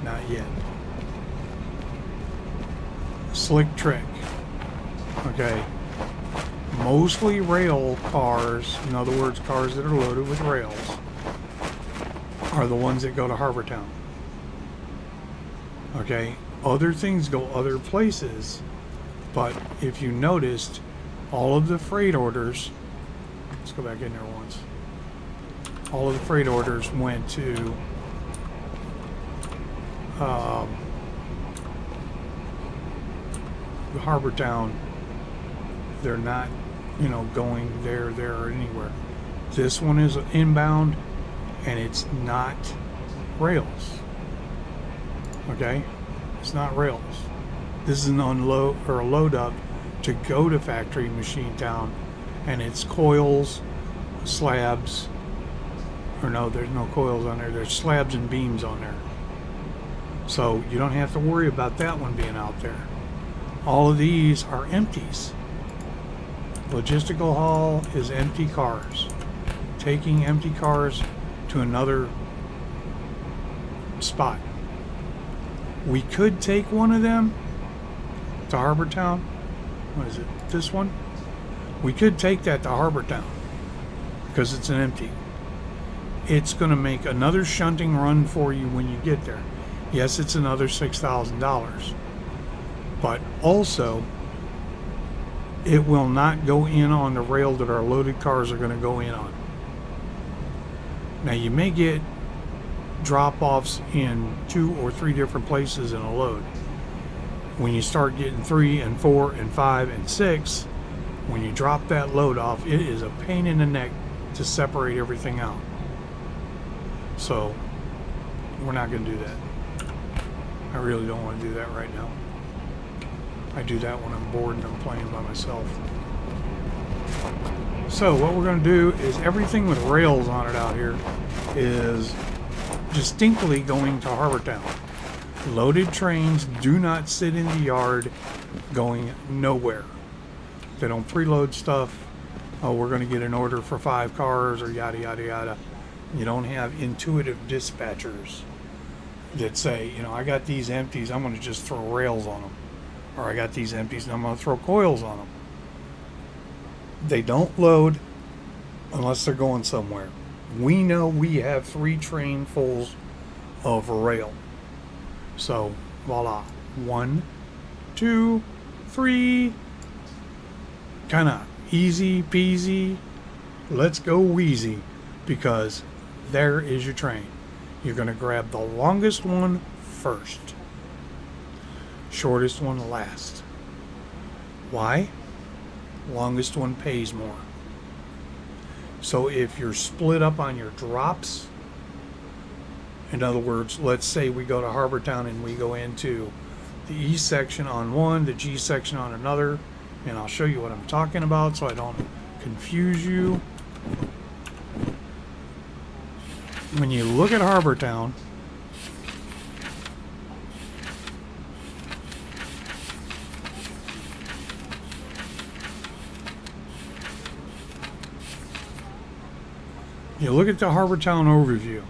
Not yet. Slick trick. Okay. Mostly rail cars, in other words, cars that are loaded with rails, are the ones that go to Harbortown. Okay. Other things go other places, but if you noticed, all of the freight orders, let's go back in there once. All of the freight orders went to Harbortown. They're not, going there, or anywhere. This one is inbound, and it's not rails. Okay, it's not rails. This is an unload or a load up to go to factory machine town, and it's coils, slabs, or no, there's no coils on there. There's slabs and beams on there. So you don't have to worry about that one being out there. All of these are empties. Logistical haul is empty cars. Taking empty cars to another spot. We could take one of them to Harbor Town. What is it? This one? We could take that to Harbor Town because it's an empty. It's going to make another shunting run for you when you get there. Yes, it's another $6,000. But also, it will not go in on the rail that our loaded cars are going to go in on. Now, you may get drop-offs in 2 or 3 different places in a load. When you start getting 3 and 4 and 5 and 6, when you drop that load off, it is a pain in the neck to separate everything out. So, we're not going to do that. I really don't want to do that right now. I do that when I'm bored and I'm playing by myself. So what we're going to do is everything with rails on it out here is distinctly going to Harbor Town. Loaded trains do not sit in the yard going nowhere. They don't preload stuff. Oh, we're going to get an order for 5 cars or yada yada yada. You don't have intuitive dispatchers that say, you know, I got these empties, I'm going to just throw rails on them. Or I got these empties and I'm going to throw coils on them. They don't load unless they're going somewhere. We know we have 3 trainfuls of rail. So, voila. 1, 2, 3. Kind of easy peasy. Let's go wheezy. Because there is your train. You're going to grab the longest one first. Shortest one last. Why? Longest one pays more. So if you're split up on your drops, in other words, let's say we go to Harbor Town and we go into the E section on one, the G section on another, and I'll show you what I'm talking about so I don't confuse you. When you look at Harbor Town, you look at the Harbor Town overview.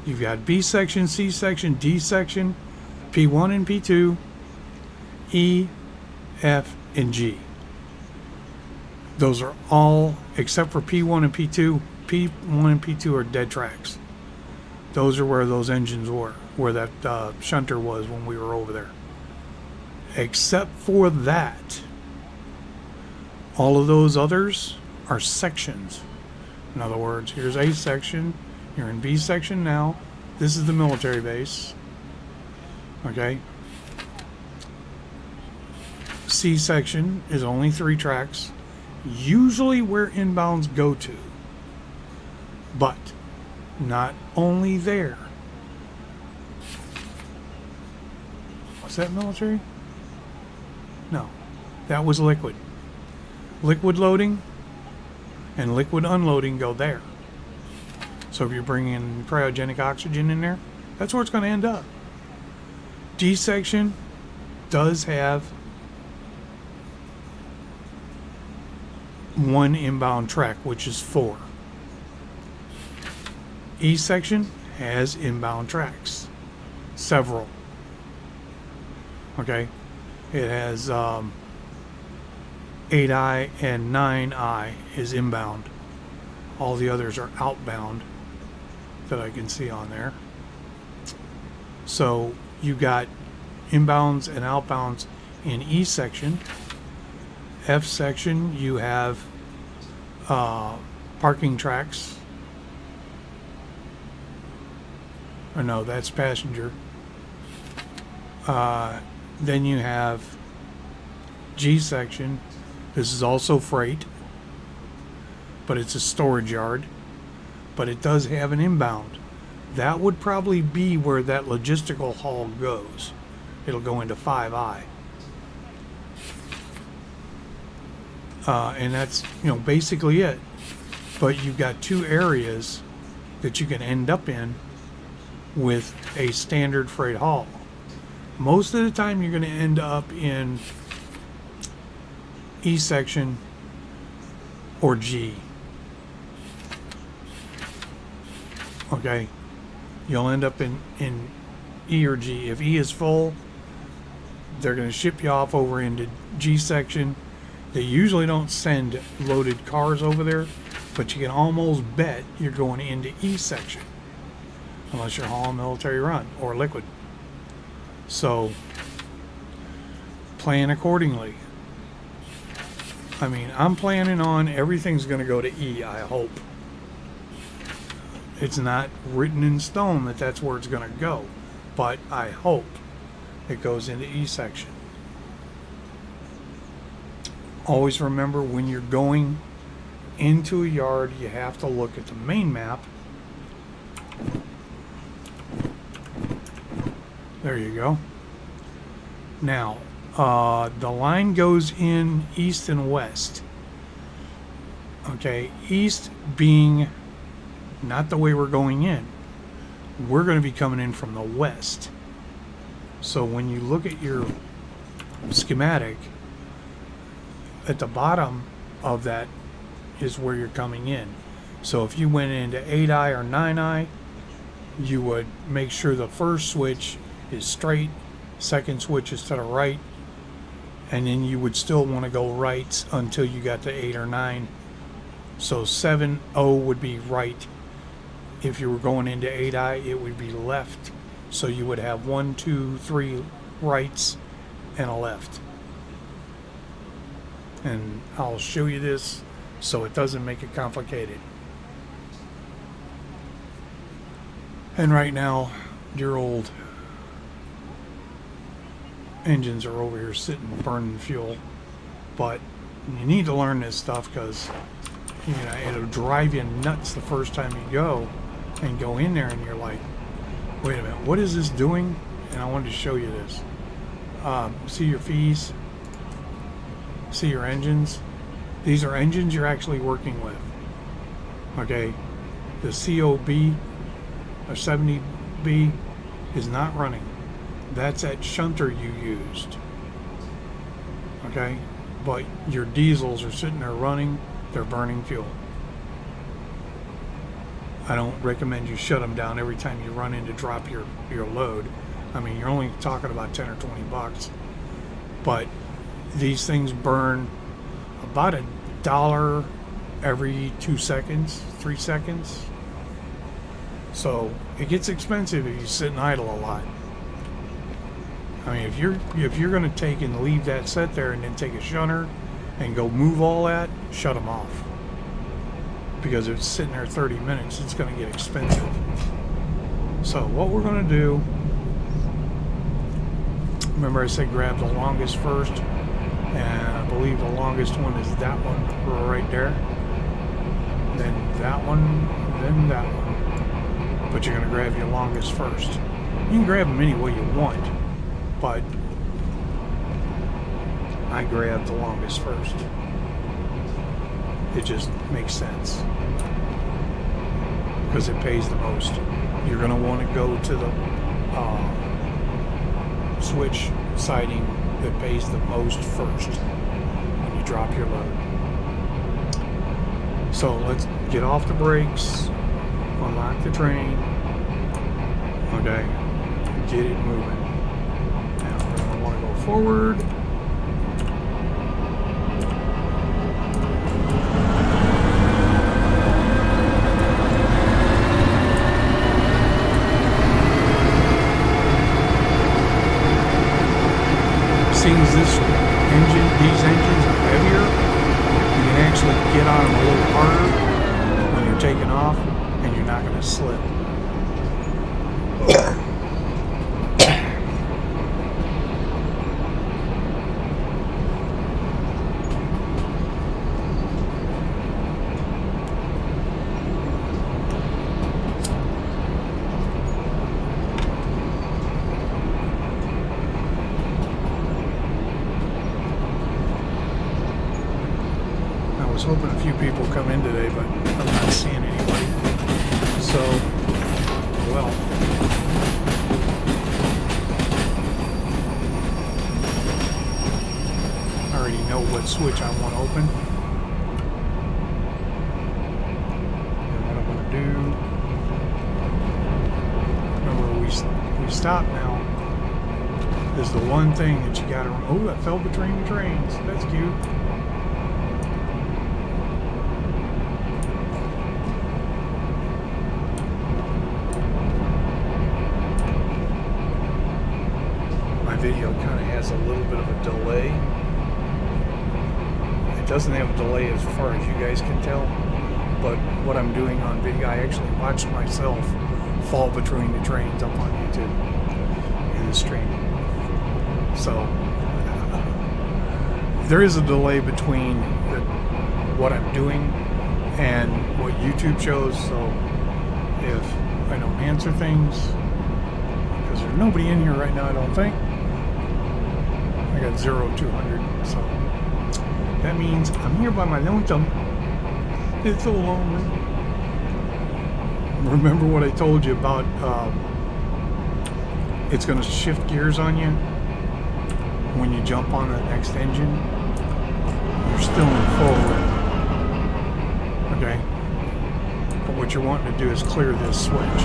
You've got B section, C section, D section, P1 and P2, E, F, and G. Those are all, except for P1 and P2, P1 and P2 are dead tracks. Those are where those engines were, where that shunter was when we were over there. Except for that, all of those others are sections. In other words, here's A section, you're in B section now, this is the military base, okay? C section is only 3 tracks, usually where inbounds go to, but not only there. Was that military? No, that was liquid. Liquid loading and liquid unloading go there. So if you're bringing cryogenic oxygen in there, that's where it's going to end up. D section does have 1 inbound track, which is 4. E section has inbound tracks, several. Okay, it has 8I and 9I is inbound. All the others are outbound that I can see on there. So you got inbounds and outbounds in E section. F section, you have parking tracks. Or no, that's passenger. Then you have G section. This is also freight, but it's a storage yard. But it does have an inbound. That would probably be where that logistical haul goes. It'll go into 5I. And that's, basically it. But you've got 2 areas that you can end up in with a standard freight haul. Most of the time you're going to end up in E section or G. Okay, you'll end up in E or G. If E is full, they're going to ship you off over into G section. They usually don't send loaded cars over there, but you can almost bet you're going into E section unless you're hauling military run or liquid. So plan accordingly. I mean, I'm planning on everything's going to go to E, I hope. It's not written in stone that that's where it's going to go, but I hope it goes into E section. Always remember, when you're going into a yard, you have to look at the main map. There you go. Now, the line goes in east and west. Okay, east being not the way we're going in. We're going to be coming in from the west. So when you look at your schematic, at the bottom of that is where you're coming in. So if you went into 8i or 9i, you would make sure the first switch is straight, second switch is to the right, and then you would still want to go right until you got to 8 or 9. So 7-0 would be right. If you were going into 8i, it would be left. So you would have 1, 2, 3 rights and a left. And I'll show you this so it doesn't make it complicated. And right now, dear old engines are over here sitting burning fuel. But you need to learn this stuff, because it'll drive you nuts the first time you go and go in there and you're like, wait a minute, what is this doing? And I wanted to show you this. See your fees? See your engines? These are engines you're actually working with. Okay, the COB or 70B is not running. That's that shunter you used. Okay, but your diesels are sitting there running, they're burning fuel. I don't recommend you shut them down every time you run in to drop your load. I mean, you're only talking about 10 or 20 bucks. But these things burn about $1 every 2 seconds, 3 seconds. So it gets expensive if you sit and idle a lot. I mean, if you're going to take and leave that set there and then take a shunter and go move all that, shut them off. Because if it's sitting there 30 minutes, it's going to get expensive. So what we're going to do, remember I said grab the longest first, and I believe the longest one is that one right there, then that one, then that one. But you're going to grab your longest first. You can grab them any way you want, but I grabbed the longest first. It just makes sense because it pays the most. You're going to want to go to the switch siding that pays the most first when you drop your load. So let's get off the brakes, unlock the train, okay, get it moving. Now we're going to want to go forward. Seeing these engines are heavier, you can actually get on them a little harder when you're taking off, and you're not going to slip. I was hoping a few people come in today, but I'm not seeing anybody. So, well. I already know what switch I want to open. stop now is the one thing that you gotta. Oh, I fell between the trains. That's cute. My video kind of has a little bit of a delay. It doesn't have a delay as far as you guys can tell, but what I'm doing on video, I actually watched myself fall between the trains up on YouTube in the stream. So there is a delay between what I'm doing and what YouTube shows. So if I don't answer things, because there's nobody in here right now, I don't think. I got 0-200, so that means I'm here by my lonesome. It's so lonely. Remember what I told you about it's going to shift gears on you when you jump on the next engine? You're still in forward. Okay? But what you're wanting to do is clear this switch.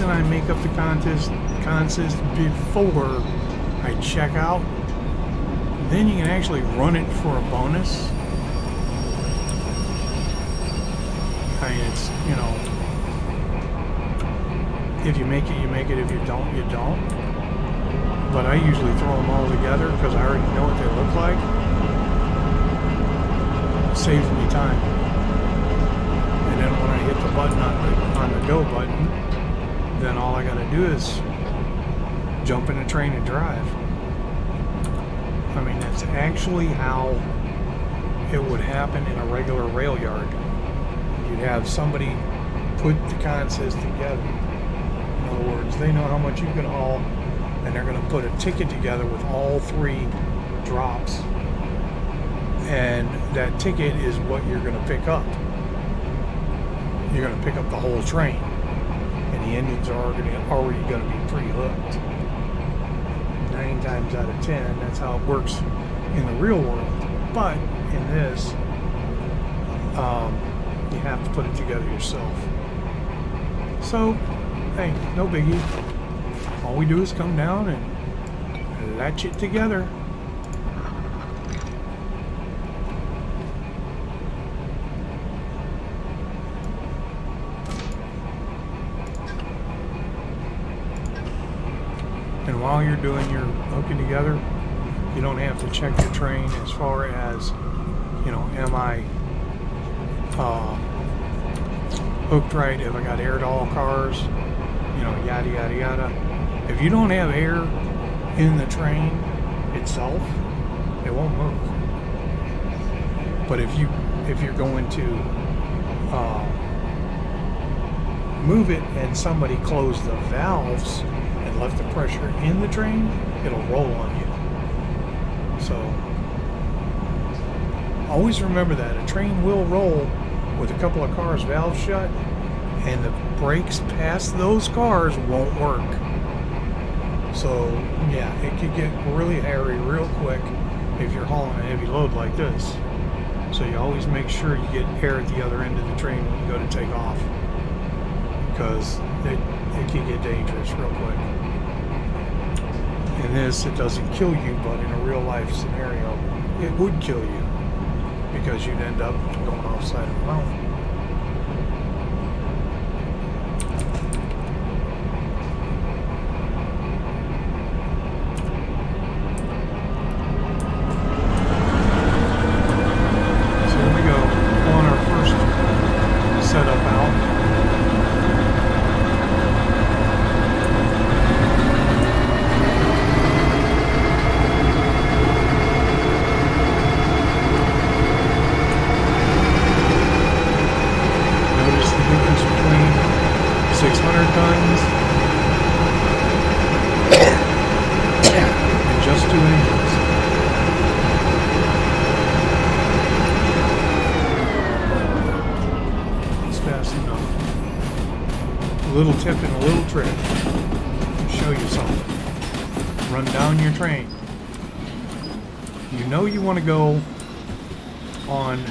I make up the consist before I check out, then you can actually run it for a bonus. I mean, it's, you know, if you make it, you make it. If you don't, you don't. But I usually throw them all together because I already know what they look like. It saves me time. And then when I hit the button on the go button, then all I gotta do is jump in a train and drive. I mean, that's actually how it would happen in a regular rail yard. You'd have somebody put the consist together. In other words, they know how much you can haul, and they're gonna put a ticket together with all 3 drops. And that ticket is what you're gonna pick up. You're gonna pick up the whole train. And the engines are already going to be pre-hooked. 9 times out of 10, that's how it works in the real world. But in this, you have to put it together yourself. So, hey, no biggie. All we do is come down and latch it together. And while you're doing your hooking together, you don't have to check the train as far as, you know, am I hooked right? Have I got air to all cars? You know, yada, yada, yada. If you don't have air in the train itself, it won't move. But if you're going to move it and somebody closed the valves and left the pressure in the train, it'll roll on you. So always remember that a train will roll with a couple of cars valves shut, and the brakes past those cars won't work. So yeah, it could get really hairy real quick if you're hauling a heavy load like this. So you always make sure you get air at the other end of the train when you go to take off, because it can get dangerous real quick. In this, it doesn't kill you, but in a real life scenario, it would kill you, because you'd end up going off side of the mountain. tons and just 2 engines. It's fast enough. A little tip and a little trick. I'll show you something. Run down your train. You know you want to go on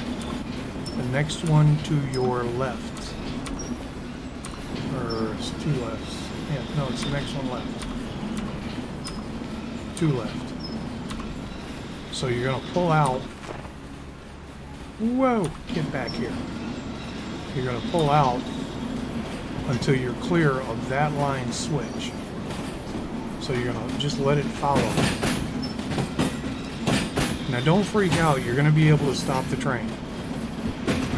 the next one to your left. Or it's 2 lefts. Yeah, no, it's the next one left. 2 left. So you're going to pull out. Whoa, get back here. You're going to pull out until you're clear of that line switch. So you're going to just let it follow. Now don't freak out, you're going to be able to stop the train.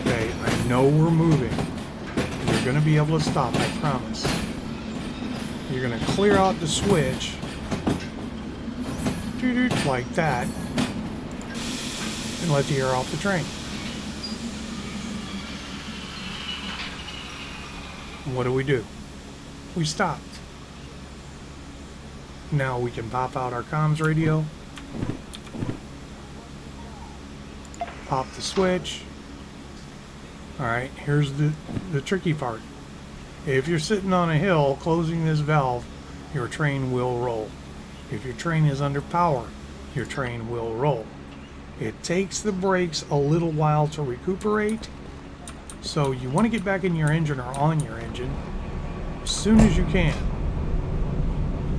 Okay, I know we're moving. You're going to be able to stop, I promise. You're going to clear out the switch. Like that. And let the air off the train. And what do? We stopped. Now we can pop out our comms radio. Pop the switch. Alright, here's the tricky part. If you're sitting on a hill closing this valve, your train will roll. If your train is under power, your train will roll. It takes the brakes a little while to recuperate, so you want to get back in your engine or on your engine as soon as you can.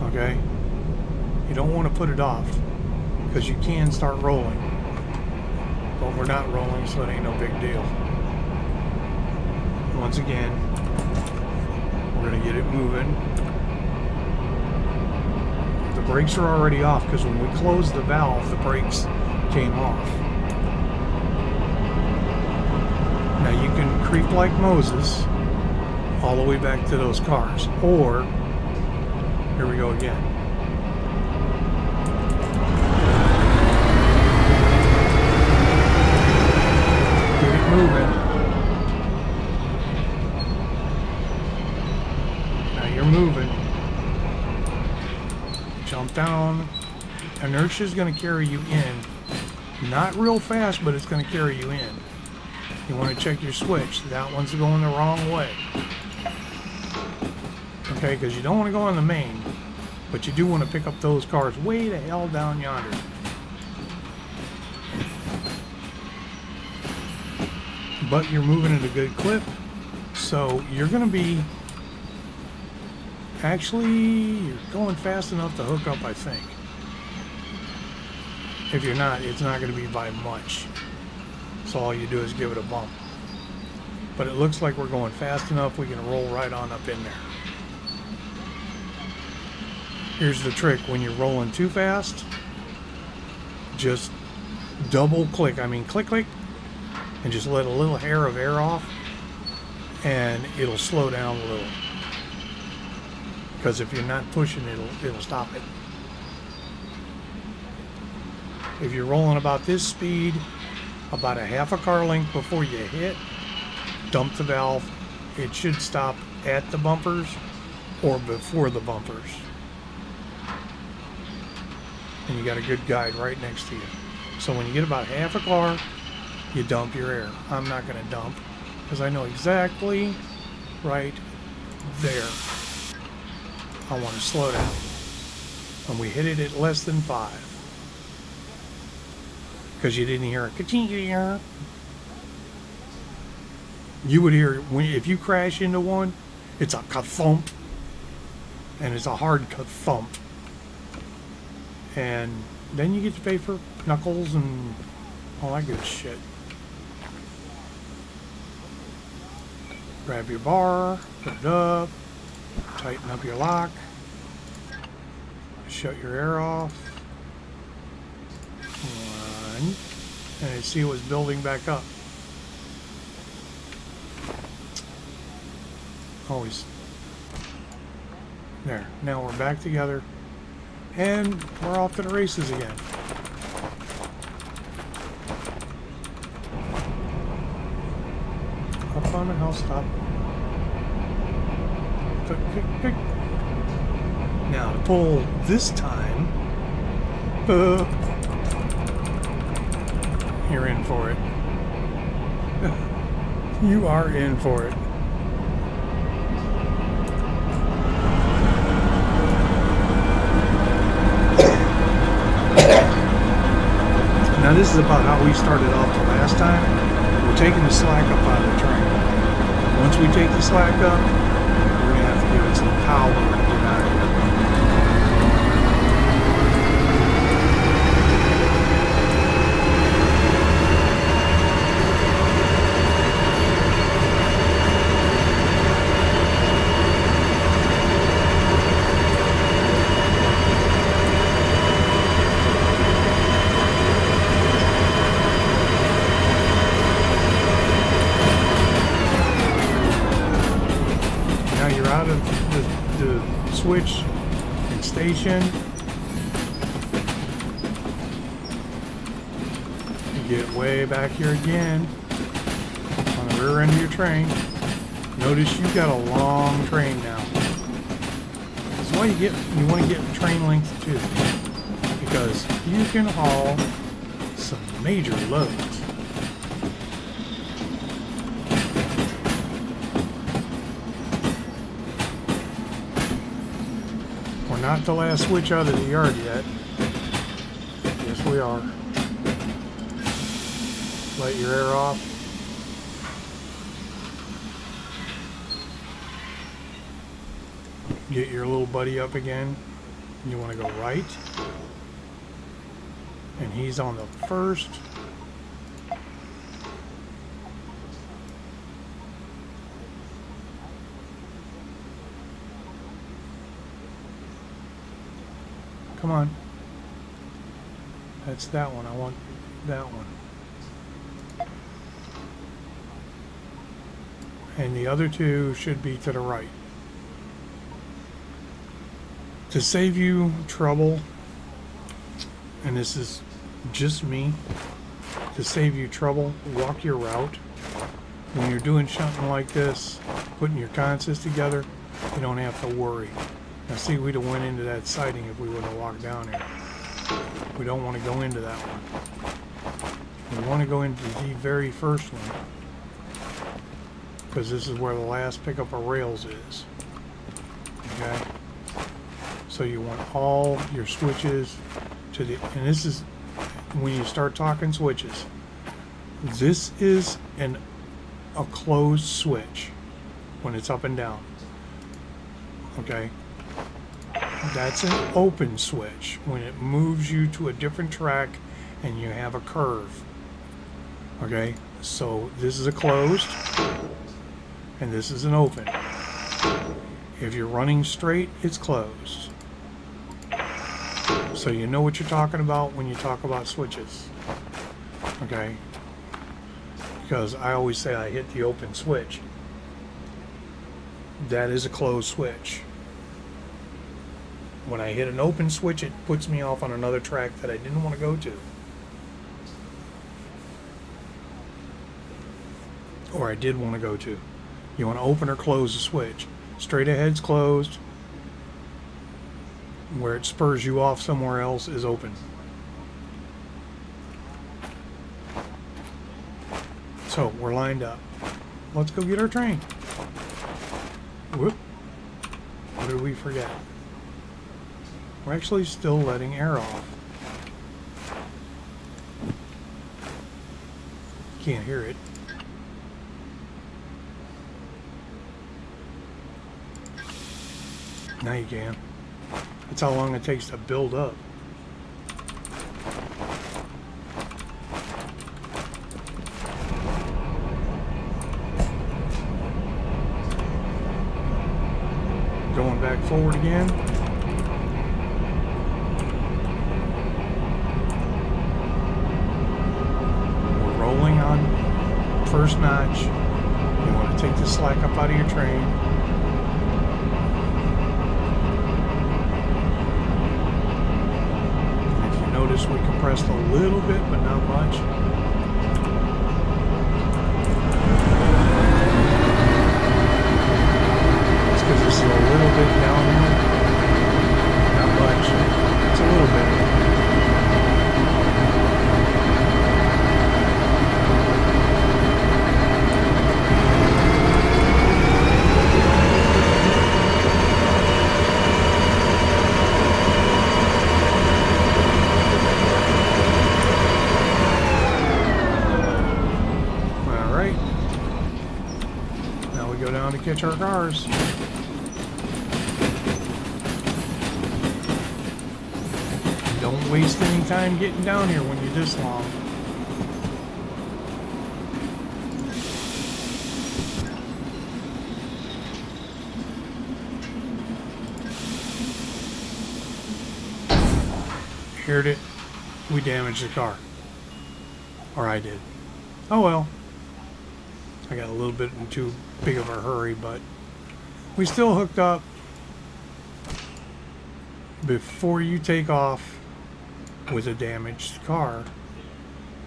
Okay? You don't want to put it off, because you can start rolling. But we're not rolling, so it ain't no big deal. Once again, we're going to get it moving. The brakes are already off, because when we closed the valve, the brakes came off. Now you can creep like Moses all the way back to those cars. Or, here we go again. Get it moving. Now you're moving. Jump down. Inertia is going to carry you in. Not real fast, but it's going to carry you in. You want to check your switch. That one's going the wrong way. Okay, because you don't want to go on the main, but you do want to pick up those cars way the hell down yonder. But you're moving at a good clip, so you're going to be... Actually, you're going fast enough to hook up, I think. If you're not, it's not going to be by much. So all you do is give it a bump. But it looks like we're going fast enough, we can roll right on up in there. Here's the trick. When you're rolling too fast, just double click. I mean, click, click, and just let a little hair of air off, and it'll slow down a little. Because if you're not pushing, it'll stop it. If you're rolling about this speed, about a half a car length before you hit, dump the valve. It should stop at the bumpers or before the bumpers. And you got a good guide right next to you. So when you get about half a car, you dump your air. I'm not going to dump because I know exactly right there. I want to slow down. And we hit it at less than 5. Because you didn't hear a ka-ching. You would hear, if you crash into one, it's a ka-thump. And it's a hard ka-thump. And then you get to pay for knuckles and all that good shit. Grab your bar, put it up, tighten up your lock, shut your air off. One, and you see it was building back up. Always. There, now we're back together, and we're off to the races again. Up on the house top. Click. Now to pull this time, you're in for it. You are in for it. Now this is about how we started off the last time. We're taking the slack up out of the train. Once we take the slack up, we're going to have to give it some power to get out of here. Out of the switch and station, you get way back here again on the rear end of your train. Notice you've got a long train now. That's why you want to get train length too, because you can haul some major loads. Not the last switch out of the yard yet. Yes, we are. Let your air off. Get your little buddy up again. You want to go right. And he's on the first. Come on. That's that one. I want that one. And the other two should be to the right. To save you trouble, and this is just me, to save you trouble, walk your route. When you're doing something like this, putting your consists together, you don't have to worry. Now see, we'd have went into that siding if we wouldn't have walked down here. We don't want to go into that one. We want to go into the very first one, because this is where the last pickup of rails is. Okay? So you want all your switches to the, and this is, when you start talking switches, this is a closed switch when it's up and down. Okay? That's an open switch when it moves you to a different track and you have a curve. Okay, so this is a closed and this is an open. If you're running straight, it's closed. So you know what you're talking about when you talk about switches. Okay, because I always say I hit the open switch. That is a closed switch. When I hit an open switch, it puts me off on another track that I didn't want to go to. Or I did want to go to. You want to open or close the switch. Straight ahead's closed. Where it spurs you off somewhere else is open. So we're lined up. Let's go get our train. Whoop. What did we forget? We're actually still letting air off. Can't hear it. Now you can. That's how long it takes to build up. Going back forward again. First notch. You want to take the slack up out of your train. And if you notice, we compressed a little bit, but not much. It's because this is a go down to catch our cars. Don't waste any time getting down here when you're this long. Heard it. We damaged the car. Or I did. Oh well. I got a little bit in too big of a hurry, but we still hooked up. Before you take off with a damaged car,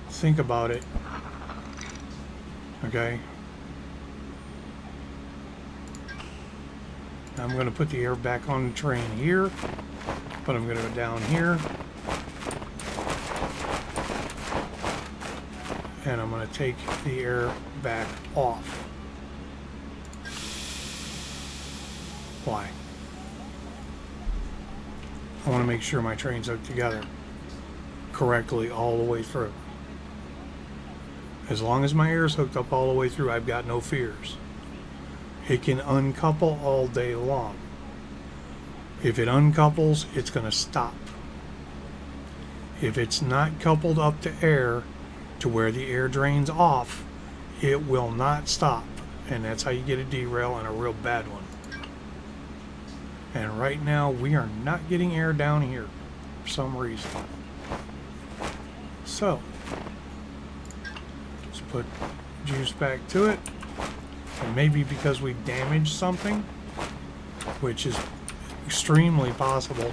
think about it. Okay? I'm going to put the air back on the train here, but I'm going to go down here. And I'm going to take the air back off. Why? I want to make sure my train's hooked together correctly all the way through. As long as my air's hooked up all the way through, I've got no fears. It can uncouple all day long. If it uncouples, it's going to stop. If it's not coupled up to air, to where the air drains off, it will not stop. And that's how you get a derail, and a real bad one. And right now we are not getting air down here for some reason. So let's put juice back to it. And maybe because we damaged something, which is extremely possible.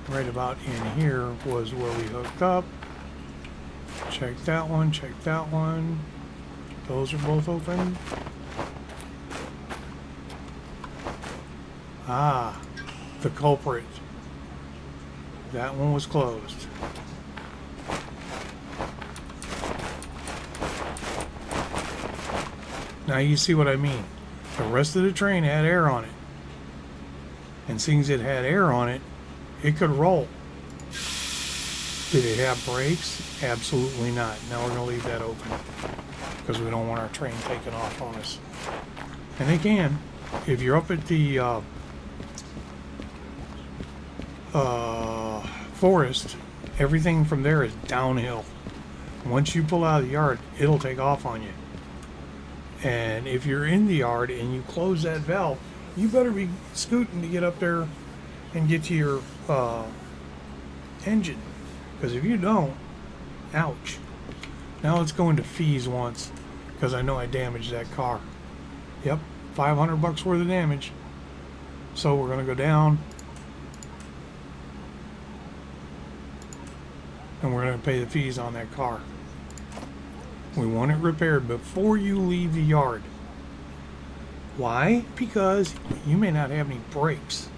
Right about in here was where we hooked up. Check that one, check that one. Those are both open. Ah, the culprit. That one was closed. Now you see what I mean. The rest of the train had air on it. And seeing as it had air on it, it could roll. Did it have brakes? Absolutely not. Now we're going to leave that open because we don't want our train taking off on us. And they can. If you're up at the forest, everything from there is downhill. Once you pull out of the yard, it'll take off on you. And if you're in the yard and you close that valve, you better be scooting to get up there and get to your engine, because if you don't, ouch. Now let's go into fees once, because I know I damaged that car. Yep, $500 worth of damage. So we're going to go down and we're going to pay the fees on that car. We want it repaired before you leave the yard. Why? Because you may not have any brakes.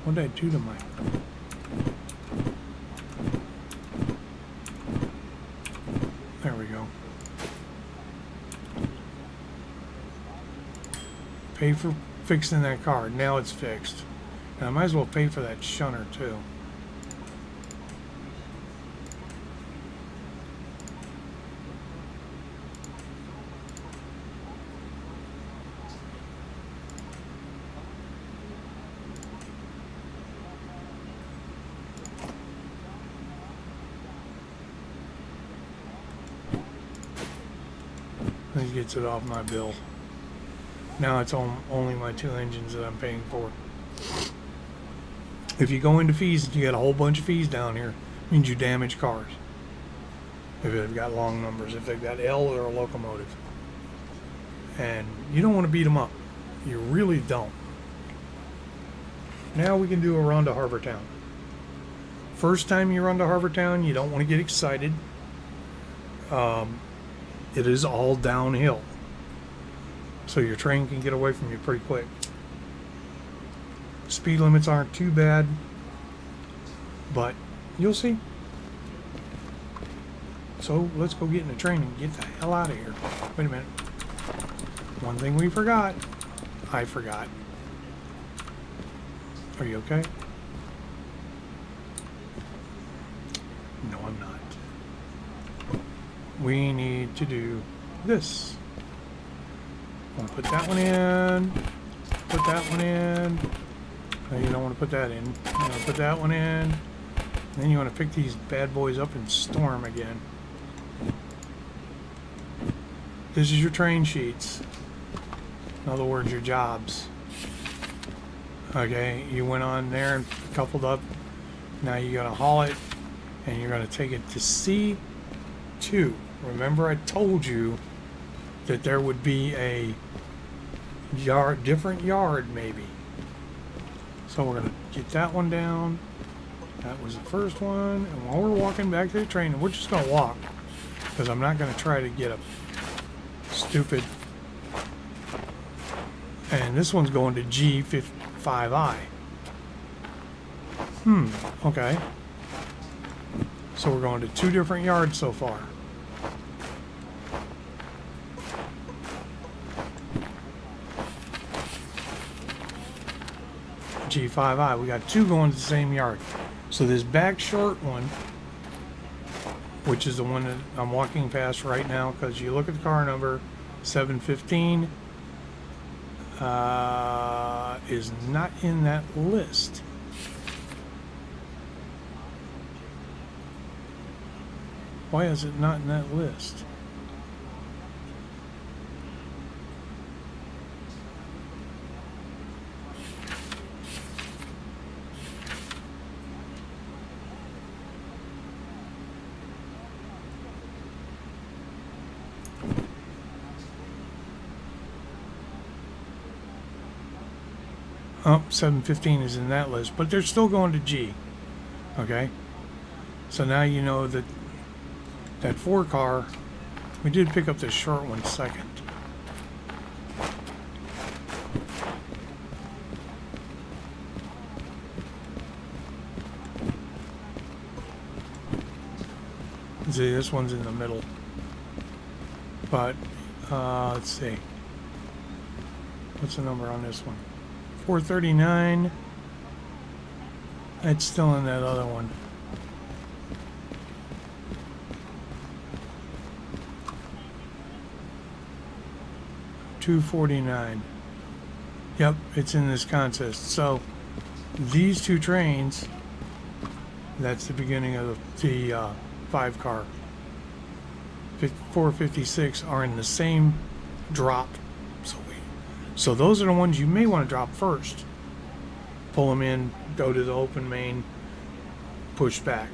What did I do to my... There we go. Pay for fixing that car. Now it's fixed. And I might as well pay for that shunter too. That gets it off my bill. Now it's only my two engines that I'm paying for. If you go into fees and you got a whole bunch of fees down here, it means you damage cars. If they've got long numbers, if they've got L or a locomotive. And you don't want to beat them up. You really don't. Now we can do a run to Harbortown. First time you run to Harbortown, you don't want to get excited. It is all downhill. So your train can get away from you pretty quick. Speed limits aren't too bad, but you'll see. So let's go get in the train and get the hell out of here. Wait a minute. One thing we forgot. I forgot. Are you okay? we need to do this. I'll put that one in, put that one in. No, you don't want to put that in. You want to put that one in. Then you want to pick these bad boys up and store them again. This is your train sheets. In other words, your jobs. Okay, you went on there and coupled up. Now you're going to haul it and you're going to take it to C2. Remember I told you that there would be a different yard maybe. So we're going to get that one down. That was the first one. And while we're walking back to the train, we're just going to walk because I'm not going to try to get a stupid. And this one's going to G5I. Okay. So we're going to 2 different yards so far. G5I. We got 2 going to the same yard. So this back short one, which is the one that I'm walking past right now, because you look at the car number 715, is not in that list. Why is it not in that list? Oh, 715 is in that list, but they're still going to G. Okay? So now you know that that 4 car, we did pick up the short one second. See, this one's in the middle. But, let's see. What's the number on this one? 439. It's still in that other one. $249. Yep, it's in this contest. So these 2 trains, that's the beginning of the 5 car. 456 are in the same drop. So those are the ones you may want to drop first. Pull them in, go to the open main, push back.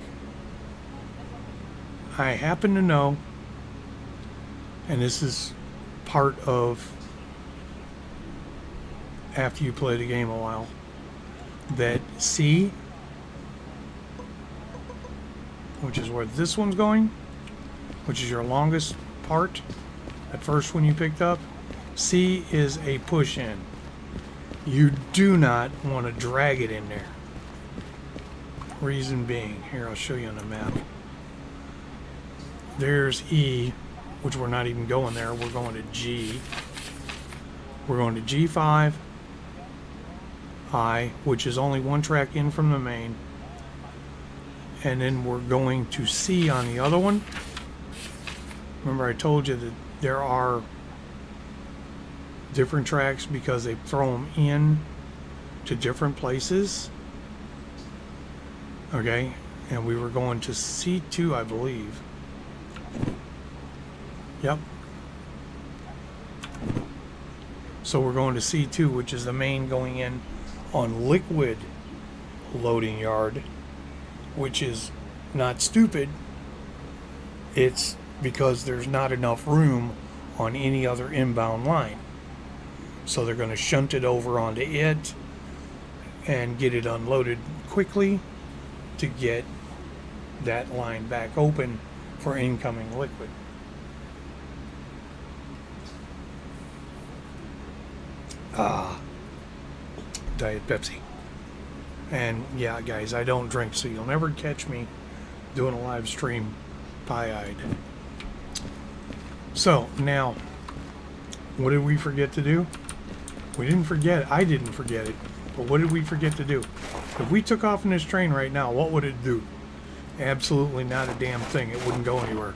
I happen to know, and this is part of after you play the game a while, that C, which is where this one's going, which is your longest part, that first one you picked up, C is a push in. You do not want to drag it in there. Reason being, here I'll show you on the map. There's E, which we're not even going there. We're going to G. We're going to G5 I, which is only 1 track in from the main. And then we're going to C on the other one. Remember I told you that there are different tracks because they throw them in to different places. Okay, and we were going to C2, I believe. Yep. So we're going to C2, which is the main going in on liquid loading yard, which is not stupid. It's because there's not enough room on any other inbound line. So they're going to shunt it over onto it and get it unloaded quickly to get that line back open for incoming liquid. Diet Pepsi. And yeah, guys, I don't drink, so you'll never catch me doing a live stream pie-eyed. So now, what did we forget to do? We didn't forget it. I didn't forget it. But what did we forget to do? If we took off in this train right now, what would it do? Absolutely not a damn thing. It wouldn't go anywhere.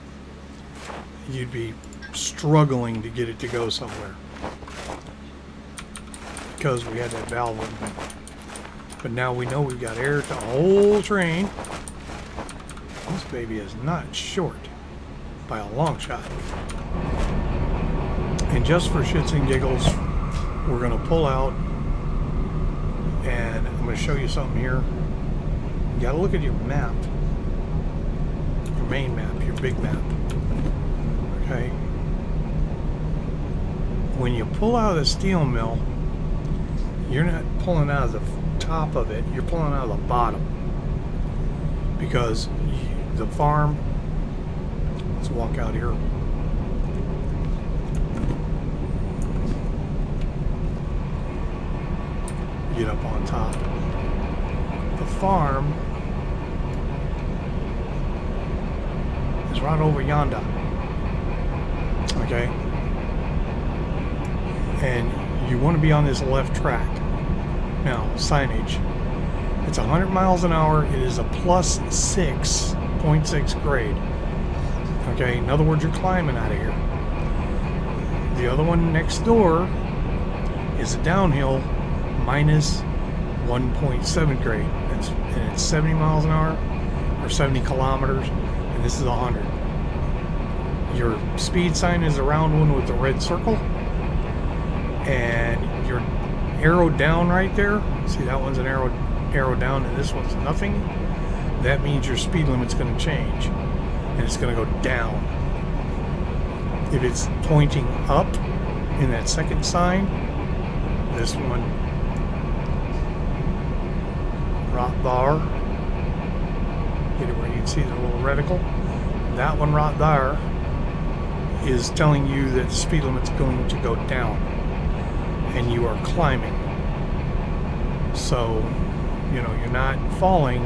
you'd be struggling to get it to go somewhere because we had that valve open. But now we know we've got air to the whole train. This baby is not short by a long shot. And just for shits and giggles, we're going to pull out, and I'm going to show you something here. You got to look at your map, your main map, your big map. Okay. When you pull out of the steel mill, you're not pulling out of the top of it, you're pulling out of the bottom. Because the farm, let's walk out here. Get up on top. The farm is right over yonder. Okay? And you want to be on this left track. Now, signage. It's 100 miles an hour. It is a plus 6.6 grade. Okay? In other words, you're climbing out of here. The other one next door is a downhill minus 1.7 grade. And it's 70 miles an hour or 70 kilometers, and this is 100. Your speed sign is a round one with the red circle, and your arrow down right there, see that one's an arrow down and this one's nothing. That means your speed limit's going to change, and it's going to go down. If it's pointing up in that second sign, this one, right there, get it where you can see the little reticle, that one right there is telling you that the speed limit's going to go down and you are climbing. So, you know, you're not falling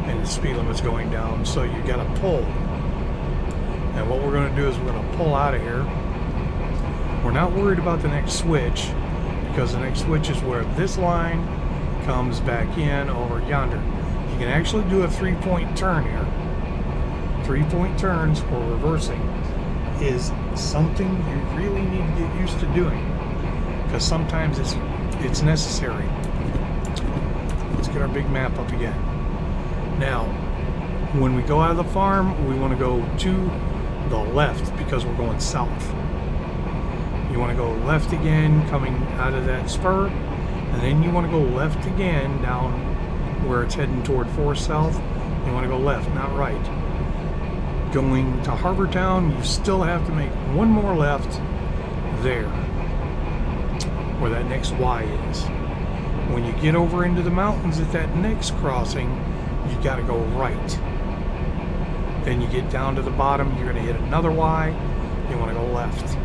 and the speed limit's going down, so you got to pull. And what we're going to do is we're going to pull out of here. We're not worried about the next switch, because the next switch is where this line comes back in over yonder. You can actually do a 3-point turn here. 3-point turns or reversing is something you really need to get used to doing, because sometimes it's necessary. Let's get our big map up again. Now, when we go out of the farm, we want to go to the left because we're going south. You want to go left again coming out of that spur, and then you want to go left again down where it's heading toward 4 South. You want to go left, not right. Going to Harbortown, you still have to make one more left there where that next Y is. When you get over into the mountains at that next crossing, you got to go right. Then you get down to the bottom, you're going to hit another Y, you want to go left.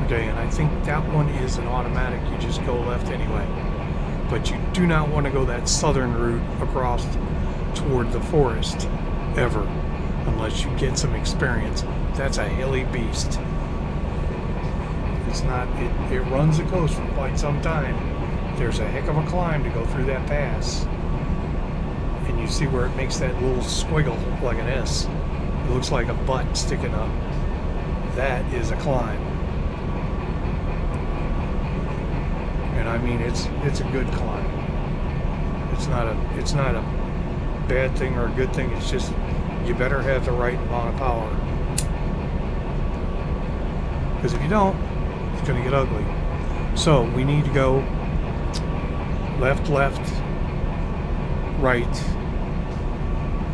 Okay, and I think that one is an automatic, you just go left anyway. But you do not want to go that southern route across toward the forest ever, unless you get some experience. That's a hilly beast. It's not, it runs the coast for quite some time. There's a heck of a climb to go through that pass. And you see where it makes that little squiggle like an S. It looks like a butt sticking up. That is a climb. And I mean, it's a good climb. It's not a bad thing or a good thing. It's just you better have the right amount of power, because if you don't, it's going to get ugly. So we need to go left, left, right,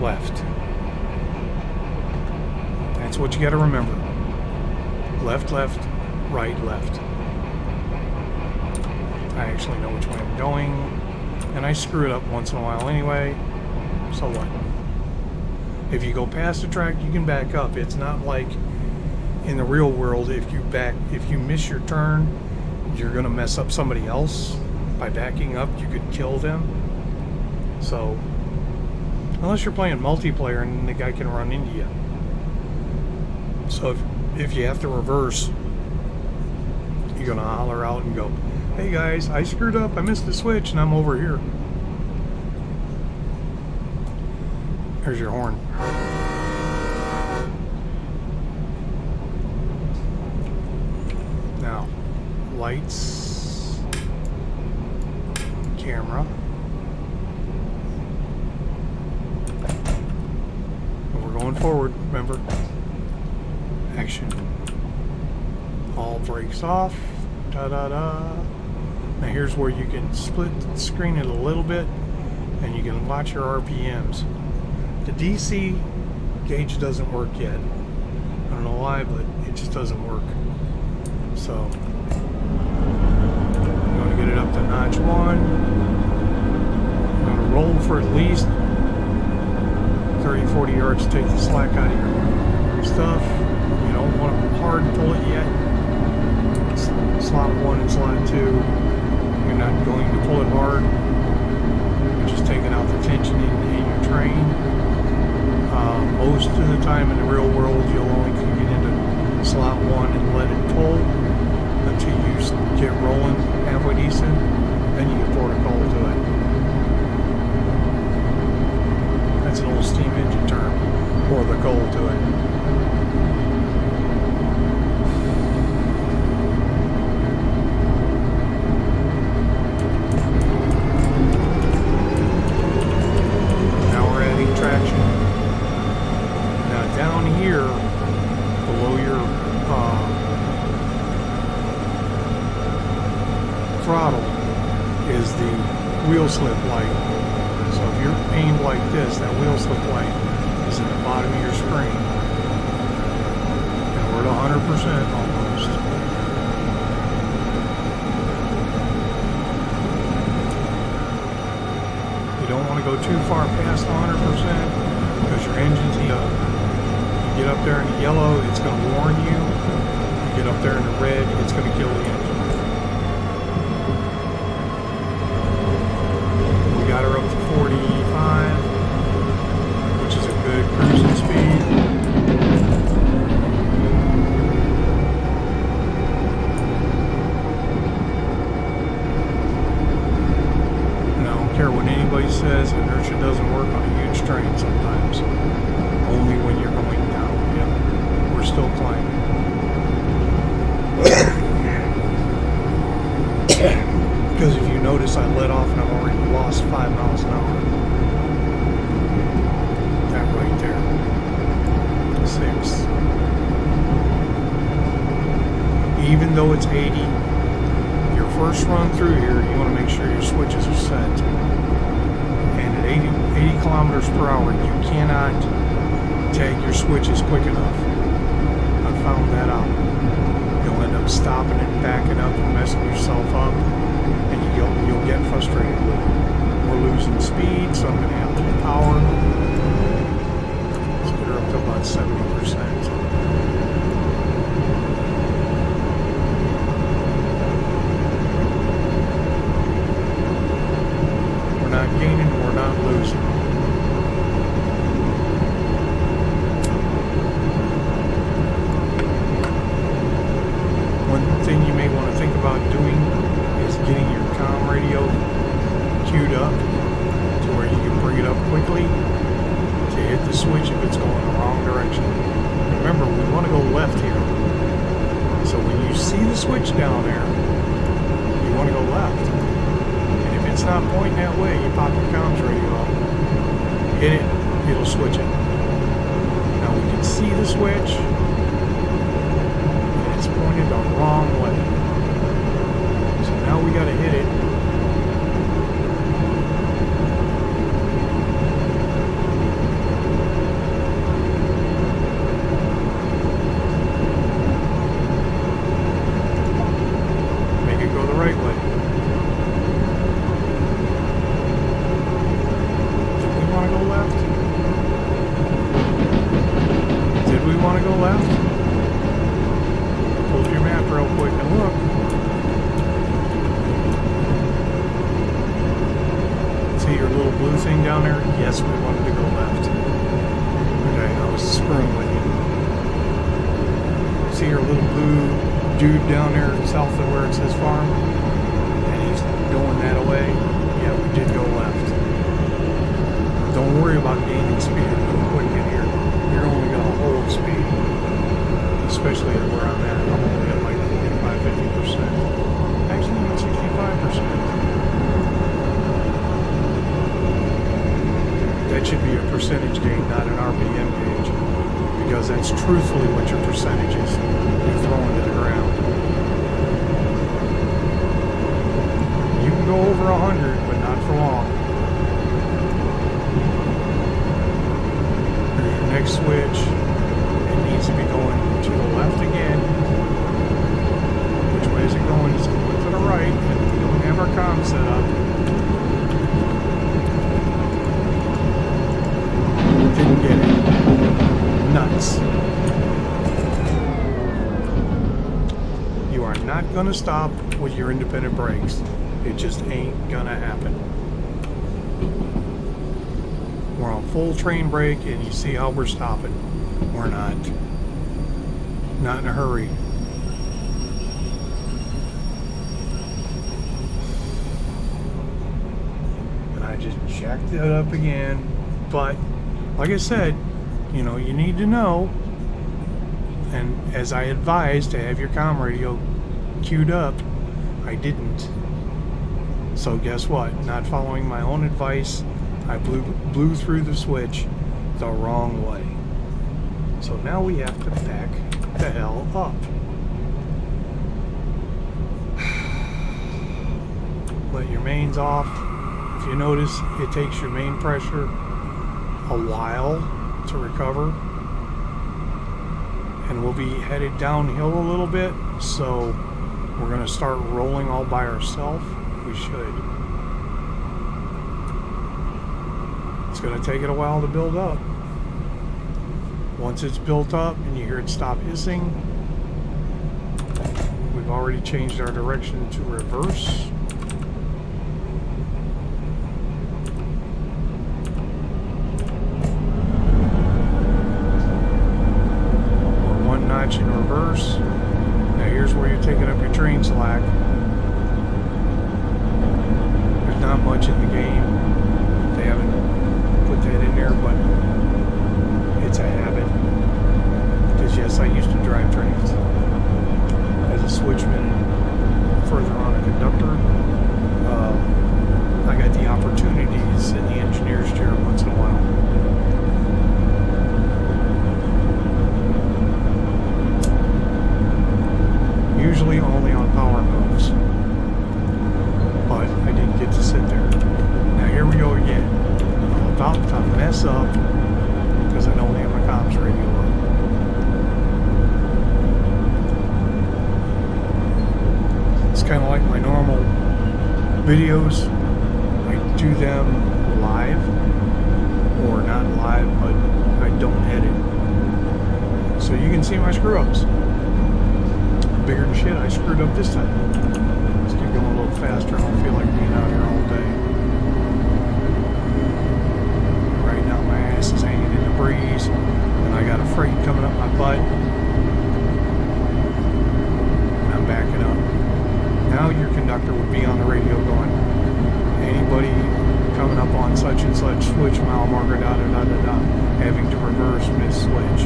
left. That's what you got to remember. Left, left, right, left. I actually know which way I'm going, and I screw it up once in a while anyway, so what? If you go past the track, you can back up. It's not like in the real world, if you miss your turn, you're going to mess up somebody else. By backing up, you could kill them. So, unless you're playing multiplayer and the guy can run into you. So if you have to reverse, you're going to holler out and go, "Hey guys, I screwed up, I missed the switch, and I'm over here." There's your horn. lights, camera. And we're going forward, remember? Action. All brakes off. Da-da-da. Now here's where you can split screen it a little bit and you can watch your RPMs. The DC gauge doesn't work yet. I don't know why, but it just doesn't work. So I'm going to get it up to notch 1. I'm going to roll for at least 30-40 yards to take the slack out of your stuff. You don't want to hard pull it yet. Slot 1 and slot 2. You're not going to pull it hard. You're just taking out the tension in your train. Most of the time in the real world, you'll only get into slot 1 and let it pull until you get rolling halfway decent. Then you can pour the coal to it. That's an old steam engine term. Pour the coal to it. Throttle is the wheel slip light. So if you're aimed like this, that wheel slip light is in the bottom of your screen. And we're at 100% almost. You don't want to go too far past 100% because your engine's heat up. You get up there in the yellow, it's going to warn you. You get up there in the red, it's going to kill the engine. Got her up to 45, which is a good cruising speed. And I don't care what anybody says, inertia doesn't work on a huge train sometimes. Only when you're going down. Yep, we're still climbing. Because if you notice, I let off and I've already lost 5 miles an hour. That right there. 6. Even though it's 80, your first run through here, you want to make sure your switches are set. And at 80 kilometers per hour, you cannot tag your switches quick enough. I found that out. You'll end up stopping and backing up and messing yourself up. And you'll get frustrated with it. We're losing speed, so I'm going to have to power. Let's get her up to about 70%. We're not gaining, we're not losing. One thing you may want to think about doing is getting your comm radio queued up to where you can bring it up quickly to hit the switch if it's going the wrong direction. Remember, we want to go left here. So when you see the switch down there, you want to go left. And if it's not pointing that way, you pop your comms radio up, hit it, it'll switch it. Now we can see the switch, and it's pointed the wrong way. Now we gotta hit it. Make it go the right way. Did we want to go left? Did we want to go left? Pull up your map real quick and look. See your little blue thing down there? Yes, we wanted to go left. Okay, I was screwing with you. See your little blue dude down there south of where it says farm? And he's going that way? Yeah, we did go left. Don't worry about gaining speed real quick in here. You're only going to hold speed. Especially at where I'm at. I'm only at like 45-50%. That should be a percentage gain, not an RPM gauge, because that's truthfully what your percentage is you're throwing to the ground. You can go over 100, but not for long. Here's your next switch. It needs to be going to the left again. Which way is it going? It's going to the right, and we don't have our comm set up. Didn't get it. Nuts. You are not gonna stop with your independent brakes. It just ain't gonna happen. We're on full train brake, and you see how we're stopping. We're not. Not in a hurry. And I just jacked it up again. But, like I said, you know, you need to know, and as I advised to have your comm radio queued up, I didn't. So guess what? Not following my own advice, I blew through the switch the wrong way. So now we have to back the hell up. Let your mains off. If you notice, it takes your main pressure a while to recover, and we'll be headed downhill a little bit, so we're going to start rolling all by ourselves. We should. It's going to take it a while to build up. Once it's built up and you hear it stop hissing, we've already changed our direction to reverse. In reverse. Now here's where you're taking up your train slack. There's not much in the game. They haven't put that in there, but it's a habit. Because yes, I used to drive trains as a switchman, further on a conductor. I got the opportunities in the engineer's chair once in a while. Usually only on power moves, but I didn't get to sit there. Now here we go again. I'm about to mess up because I don't have my comms radio on. It's kind of like my normal videos. I do them live, or not live, but I don't edit. So you can see my screw-ups. Bigger than shit, I screwed up this time. Let's keep going a little faster. I don't feel like being out here all day. Right now my ass is hanging in the breeze, and I got a freight coming up my butt. And I'm backing up. Now your conductor would be on the radio going, anybody coming up on such and such switch, mile marker, da da da da da, having to reverse mid-switch.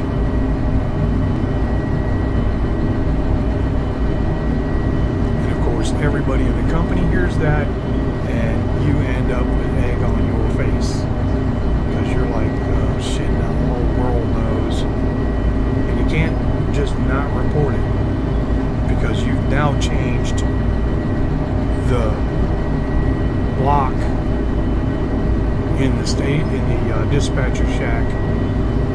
Everybody in the company hears that, and you end up with egg on your face because you're like, oh shit, now the whole world knows, and you can't just not report it because you've now changed the block in the dispatcher shack.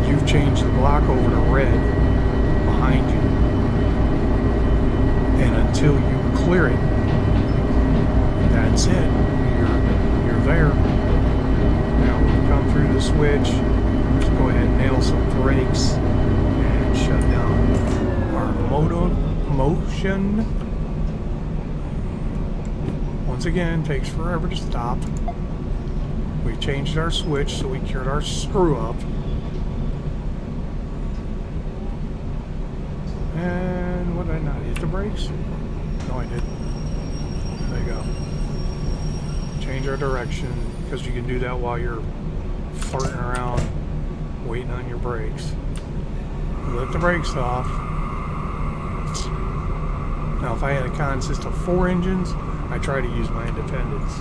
You've changed the block over to red behind you, and until you clear it, that's it. You're there. Now we come through the switch. Just go ahead and nail some brakes and shut down our motion. Once again, takes forever to stop. We changed our switch, so we cured our screw up. And what did I not hit the brakes? No, I didn't. There you go. Change our direction, because you can do that while you're farting around waiting on your brakes. Let the brakes off. Now if I had a consist of 4 engines, I try to use my independents.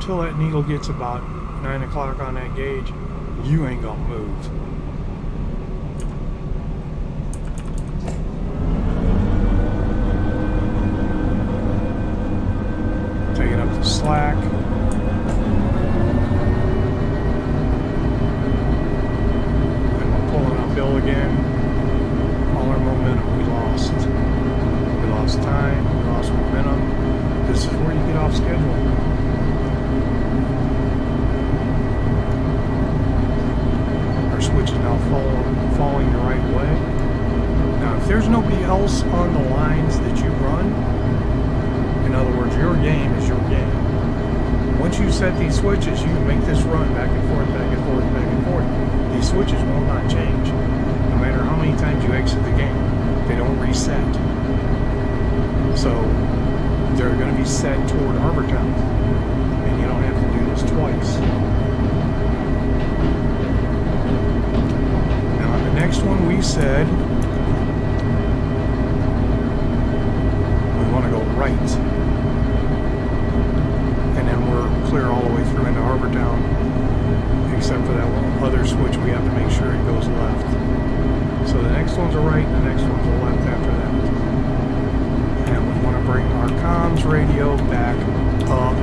until that needle gets about 9 o'clock on that gauge, you ain't gonna move. Taking up the slack. And we're pulling uphill again. All our momentum we lost. We lost time, we lost momentum. This is where you get off schedule. Our switch is now falling the right way. Now, if there's nobody else on the lines that you run, in other words, your game is your game. Once you set these switches, you can make this run back and forth, back and forth, back and forth. These switches will not change, no matter how many times you exit the game. They don't reset. So they're going to be set toward Harbor Town, and you don't have to do this twice. Now on the next one we said we want to go right, and then we're clear all the way through into Harbor Town, except for that one other switch we have to make sure it goes left. So the next one's a right, and the next one's a left after that. And we want to bring our comms radio back up.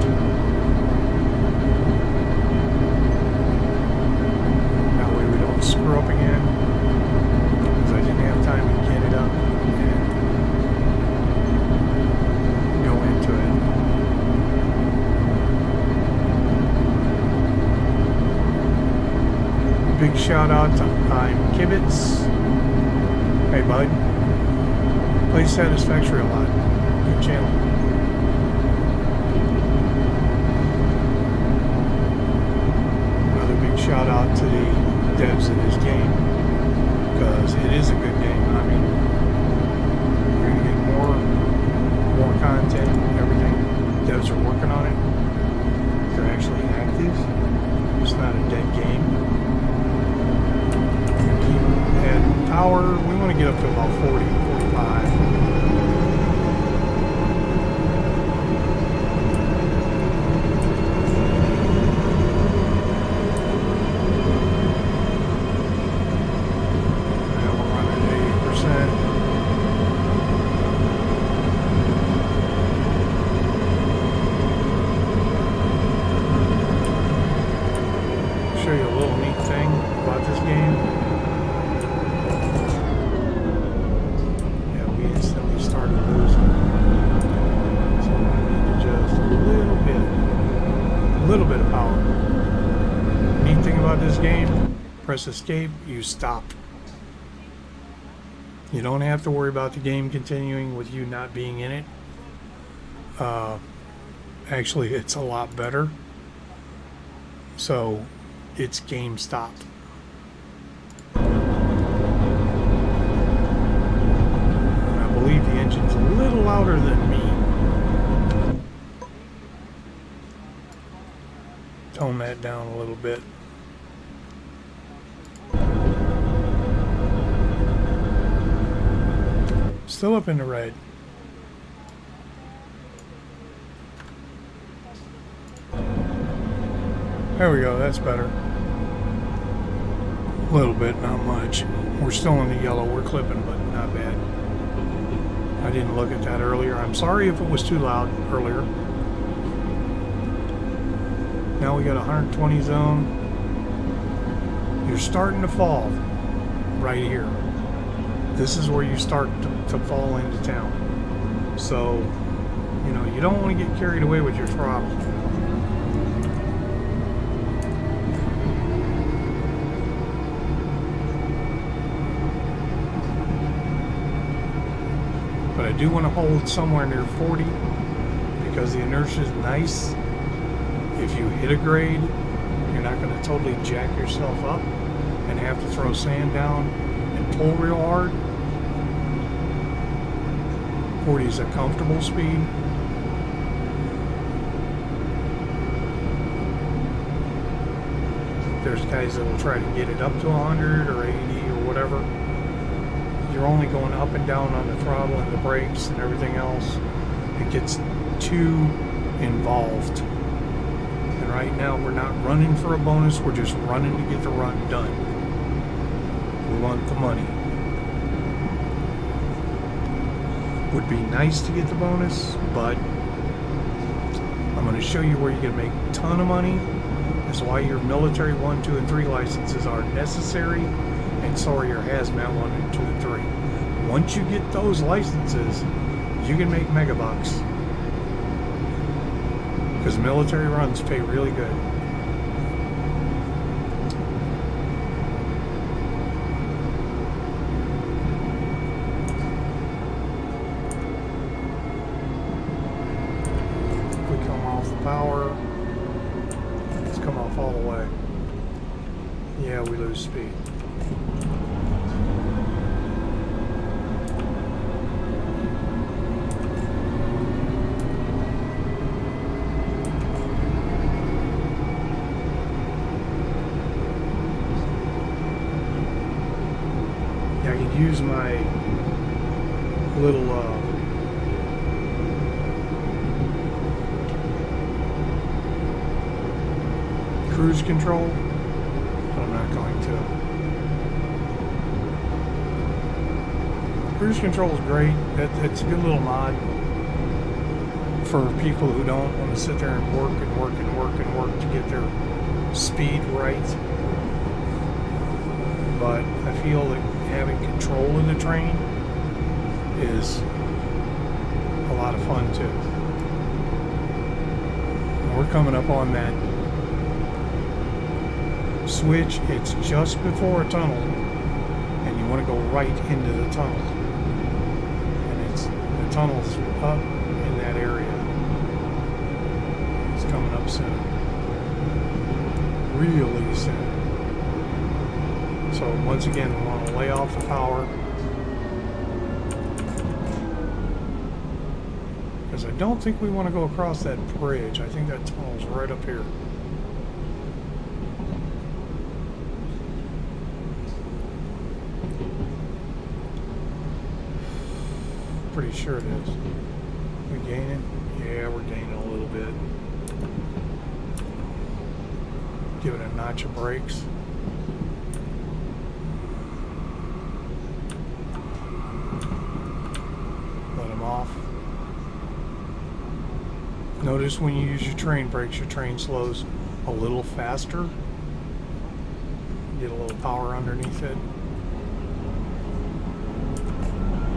That way we don't screw up again, because I didn't have time to get it up and go into it. Big shout out to I'm Kibitz. Hey bud. Play Satisfactory a lot. Good channel. Another big shout out to the devs of this game, because it is a good game. I mean, you're gonna get more content, everything. Devs are working on it. They're actually active. It's not a dead game. Keep adding power. We want to get up to about 40, 45. Show you a little neat thing about this game. Yeah, we instantly started losing. So we need to just a little bit of power. Neat thing about this game, press escape, you stop. You don't have to worry about the game continuing with you not being in it. Actually, it's a lot better. So it's game stop. And I believe the engine's a little louder than me. Tone that down a little bit. Still up in the red. There we go, that's better. A little bit, not much. We're still in the yellow, we're clipping, but not bad. I didn't look at that earlier. I'm sorry if it was too loud earlier. Now we got a 120 zone. You're starting to fall right here. This is where you start to fall into town. So, you know, you don't want to get carried away with your throttle. But I do want to hold somewhere near 40 because the inertia is nice. If you hit a grade, you're not going to totally jack yourself up and have to throw sand down and pull real hard. 40 is a comfortable speed. There's guys that will try to get it up to 100 or 80 or whatever. You're only going up and down on the throttle and the brakes and everything else. It gets too involved. And right now we're not running for a bonus, we're just running to get the run done. We want the money. Would be nice to get the bonus, but I'm going to show you where you can make a ton of money. That's why your military 1, 2, and 3 licenses are necessary, and so are your hazmat 1, and 2, and 3. Once you get those licenses, you can make mega bucks. Because military runs pay really good. If we come off the power, let's come off all the way. Yeah, we lose speed. I can use my little cruise control, but I'm not going to. Cruise control is great. It's a good little mod for people who don't want to sit there and work and work and work and work to get their speed right. But I feel that having control of the train is a lot of fun too. We're coming up on that switch. It's just before a tunnel, and you want to go right into the tunnel. And the tunnel's up in that area. It's coming up soon. Really soon. So once again, we want to lay off the power, because I don't think we want to go across that bridge. I think that tunnel's right up here. Pretty sure it is. We gaining? Yeah, we're gaining a little bit. Give it a notch of brakes. Off. Notice when you use your train brakes, your train slows a little faster. Get a little power underneath it.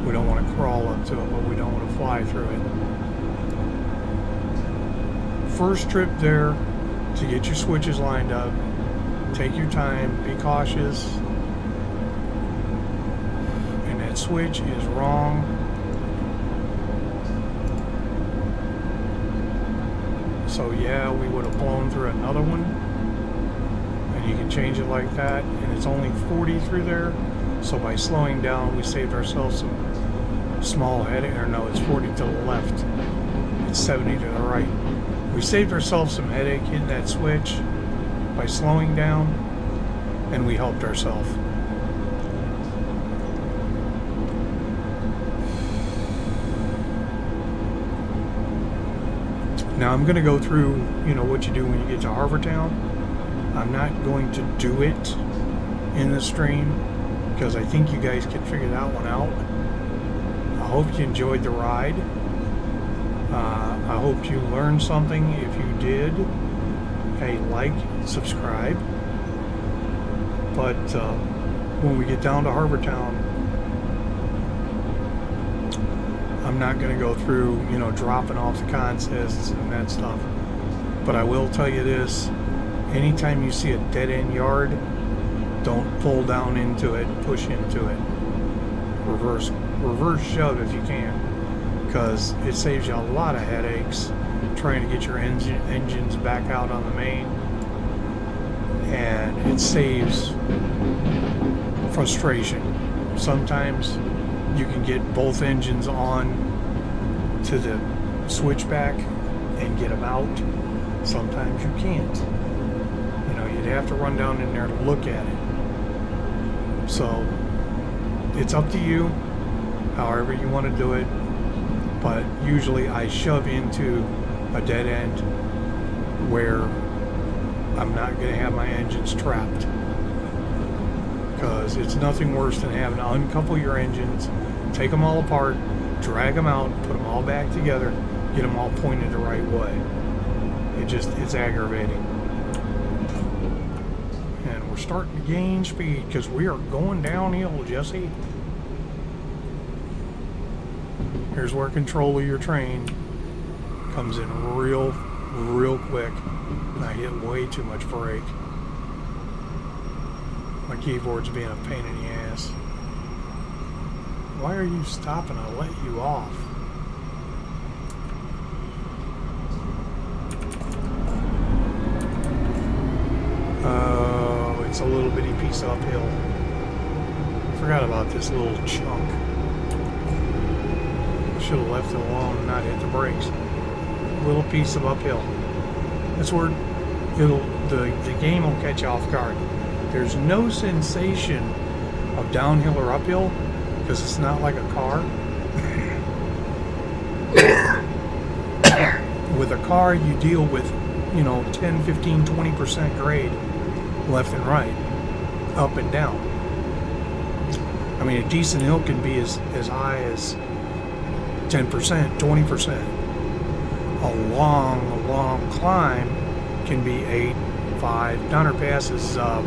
We don't want to crawl up to it, but we don't want to fly through it. First trip there, to get your switches lined up, take your time, be cautious. And that switch is wrong. So yeah, we would have blown through another one, and you can change it like that, and it's only 40 through there, so by slowing down we saved ourselves some small headache. Or no, it's 40 to the left, it's 70 to the right. We saved ourselves some headache hitting that switch by slowing down, and we helped ourselves. Now I'm going to go through, what you do when you get to Harbortown. I'm not going to do it in the stream because I think you guys can figure that one out. I hope you enjoyed the ride. I hope you learned something. If you did, hey, like, subscribe. But when we get down to Harbortown, I'm not going to go through, dropping off the contests and that stuff. But I will tell you this, anytime you see a dead-end yard, don't pull down into it, push into it. Reverse shove if you can, because it saves you a lot of headaches trying to get your engines back out on the main. And it saves frustration. Sometimes you can get both engines on to the switchback and get them out. Sometimes you can't. You'd have to run down in there to look at it. So it's up to you, however you want to do it. But usually I shove into a dead end where I'm not going to have my engines trapped. Because it's nothing worse than having to uncouple your engines, take them all apart, drag them out, put them all back together, get them all pointed the right way. It's aggravating. And we're starting to gain speed because we are going downhill, Jesse. Here's where control of your train comes in real quick. And I hit way too much brake. My keyboard's being a pain in the ass. Why are you stopping? I let you off. Oh, it's a little bitty piece uphill. Forgot about this little chunk. Should have left it alone and not hit the brakes. Little piece of uphill. That's where the game will catch you off guard. There's no sensation of downhill or uphill because it's not like a car. With a car, you deal with, 10, 15, 20% grade left and right, up and down. I mean, a decent hill can be as high as 10%, 20%. A long climb can be 8, 5. Downer Pass is 8%,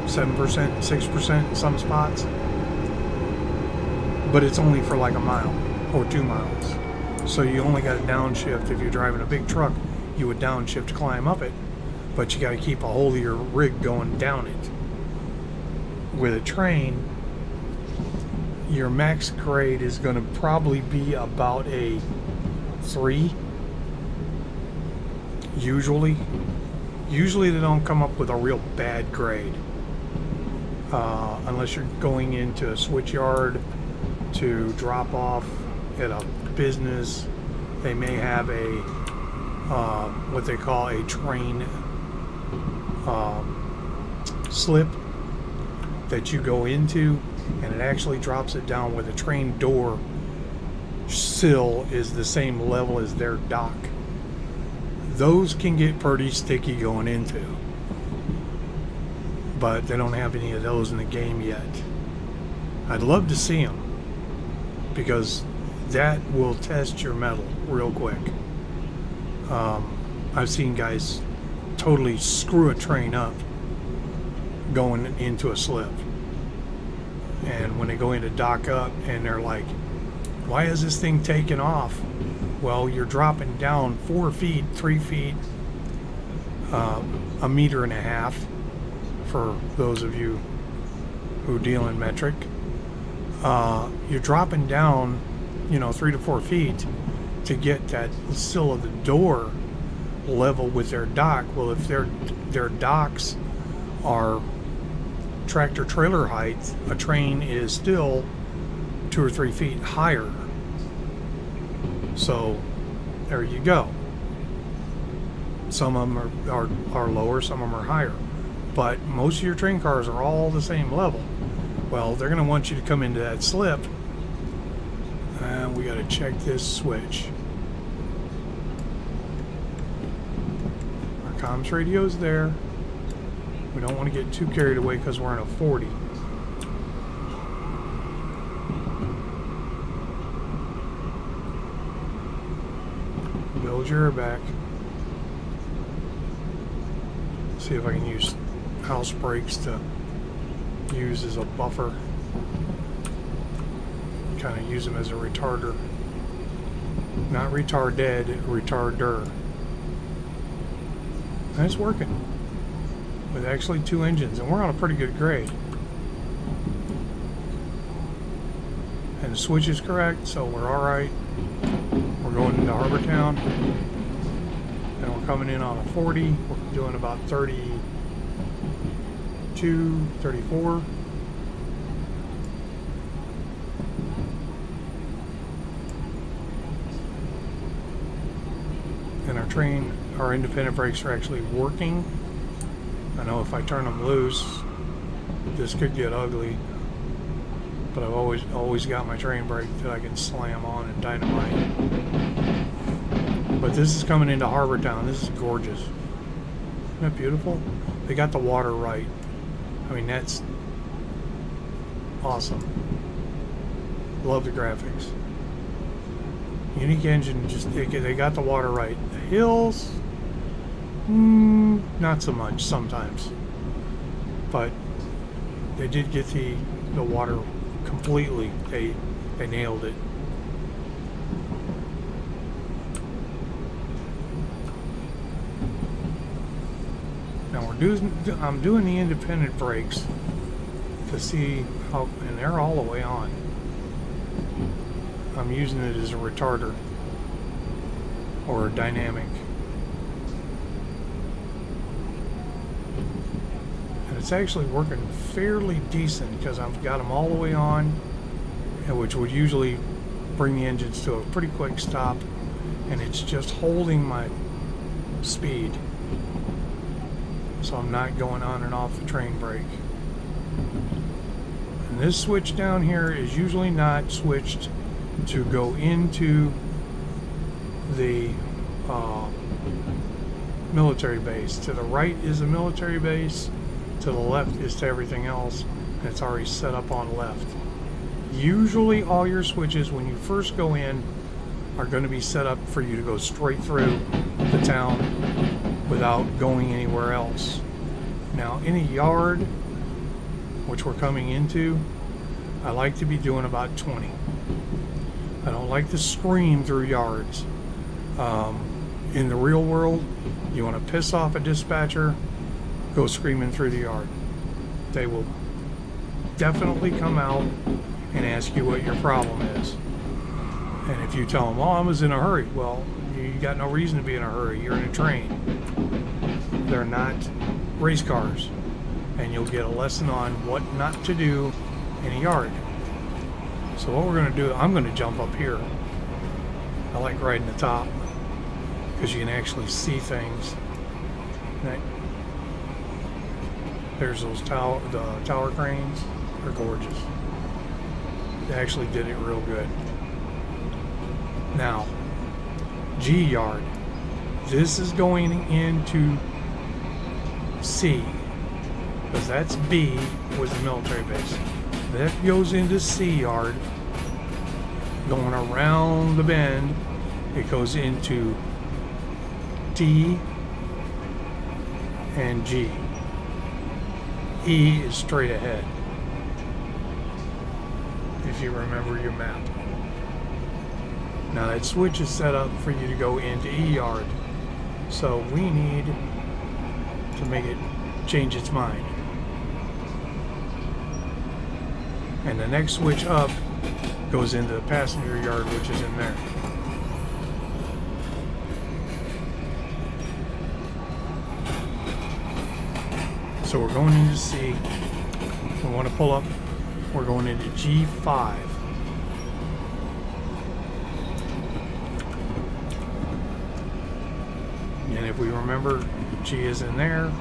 7%, 6% in some spots. But it's only for like a mile or 2 miles. So you only got to downshift. If you're driving a big truck, you would downshift to climb up it. But you got to keep a hold of your rig going down it. With a train, your max grade is going to probably be about a 3. Usually they don't come up with a real bad grade. Unless you're going into a switch yard to drop off at a business. They may have a what they call a train slip that you go into, and it actually drops it down where the train door sill is the same level as their dock. Those can get pretty sticky going into, but they don't have any of those in the game yet. I'd love to see them because that will test your metal real quick. I've seen guys totally screw a train up going into a slip, and when they go in to dock up and they're like, why is this thing taking off? Well, you're dropping down 4 feet, 3 feet, 1.5 meters for those of you who deal in metric. You're dropping down 3 to 4 feet to get that sill of the door level with their dock. Well, if their docks are tractor trailer height, a train is still 2 or 3 feet higher. So there you go. Some of them are lower, some of them are higher, but most of your train cars are all the same level. Well, they're going to want you to come into that slip, and we got to check this switch. Our comms radio's there. We don't want to get too carried away because we're in a 40. Build your back. See if I can use house brakes to use as a buffer. Kind of use them as a retarder. Not retarded, retarder. And it's working. With actually 2 engines, and we're on a pretty good grade. And the switch is correct, so we're alright. We're going into Harbor Town, and we're coming in on a 40. We're doing about 32, 34. And our independent brakes are actually working. I know if I turn them loose, this could get ugly, but I've always got my train brake that I can slam on and dynamite. But this is coming into Harbor Town. This is gorgeous. Isn't that beautiful? They got the water right. I mean, that's awesome. Love the graphics. Unique engine, just they got the water right. The hills, not so much sometimes, but they did get the water completely. They nailed it. Now I'm doing the independent brakes to see how, and they're all the way on. I'm using it as a retarder or a dynamic. And it's actually working fairly decent because I've got them all the way on, which would usually bring the engines to a pretty quick stop, and it's just holding my speed. So I'm not going on and off the train brake. And this switch down here is usually not switched to go into the military base. To the right is the military base, to the left is to everything else, and it's already set up on left. Usually all your switches when you first go in are going to be set up for you to go straight through the town without going anywhere else. Now in a yard, which we're coming into, I like to be doing about 20. I don't like to scream through yards. In the real world, you want to piss off a dispatcher, go screaming through the yard. They will definitely come out and ask you what your problem is. And if you tell them, oh, I was in a hurry, well, you got no reason to be in a hurry. You're in a train. They're not race cars. And you'll get a lesson on what not to do in a yard. So what we're going to do, I'm going to jump up here. I like riding the top because you can actually see things. There's those the tower cranes. They're gorgeous. They actually did it real good. Now, G yard. This is going into C, because that's B was the military base. That goes into C yard. Going around the bend, it goes into D and G. E is straight ahead, if you remember your map. Now that switch is set up for you to go into E yard, so we need to make it change its mind. And the next switch up goes into the passenger yard, which is in there. So we're going into C. We want to pull up. We're going into G5. And if we remember, G is in there.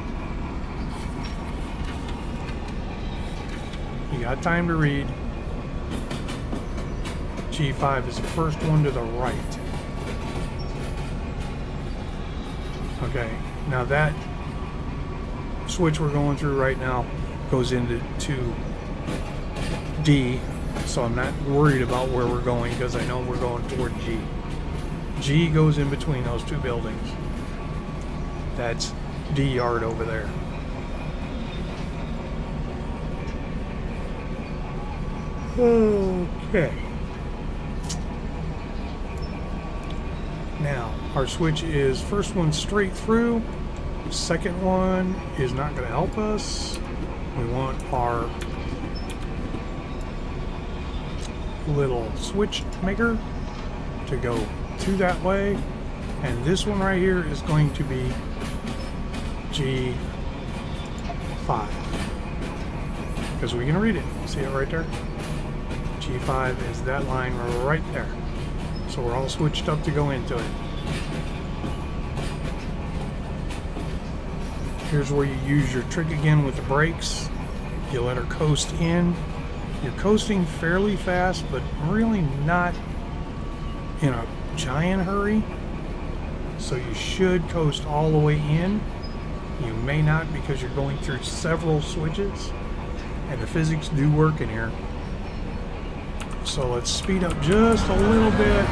You got time to read. G5 is the first one to the right. Okay, now that switch we're going through right now goes into D, so I'm not worried about where we're going because I know we're going toward G. G goes in between those two buildings. That's D yard over there. Okay. Now, our switch is first one straight through. Second one is not going to help us. We want our little switch maker to go through that way. And this one right here is going to be G5. Because we can read it. See it right there? G5 is that line right there. So we're all switched up to go into it. Here's where you use your trick again with the brakes. You let her coast in. You're coasting fairly fast, but really not in a giant hurry. So you should coast all the way in. You may not, because you're going through several switches, and the physics do work in here. So let's speed up just a little bit.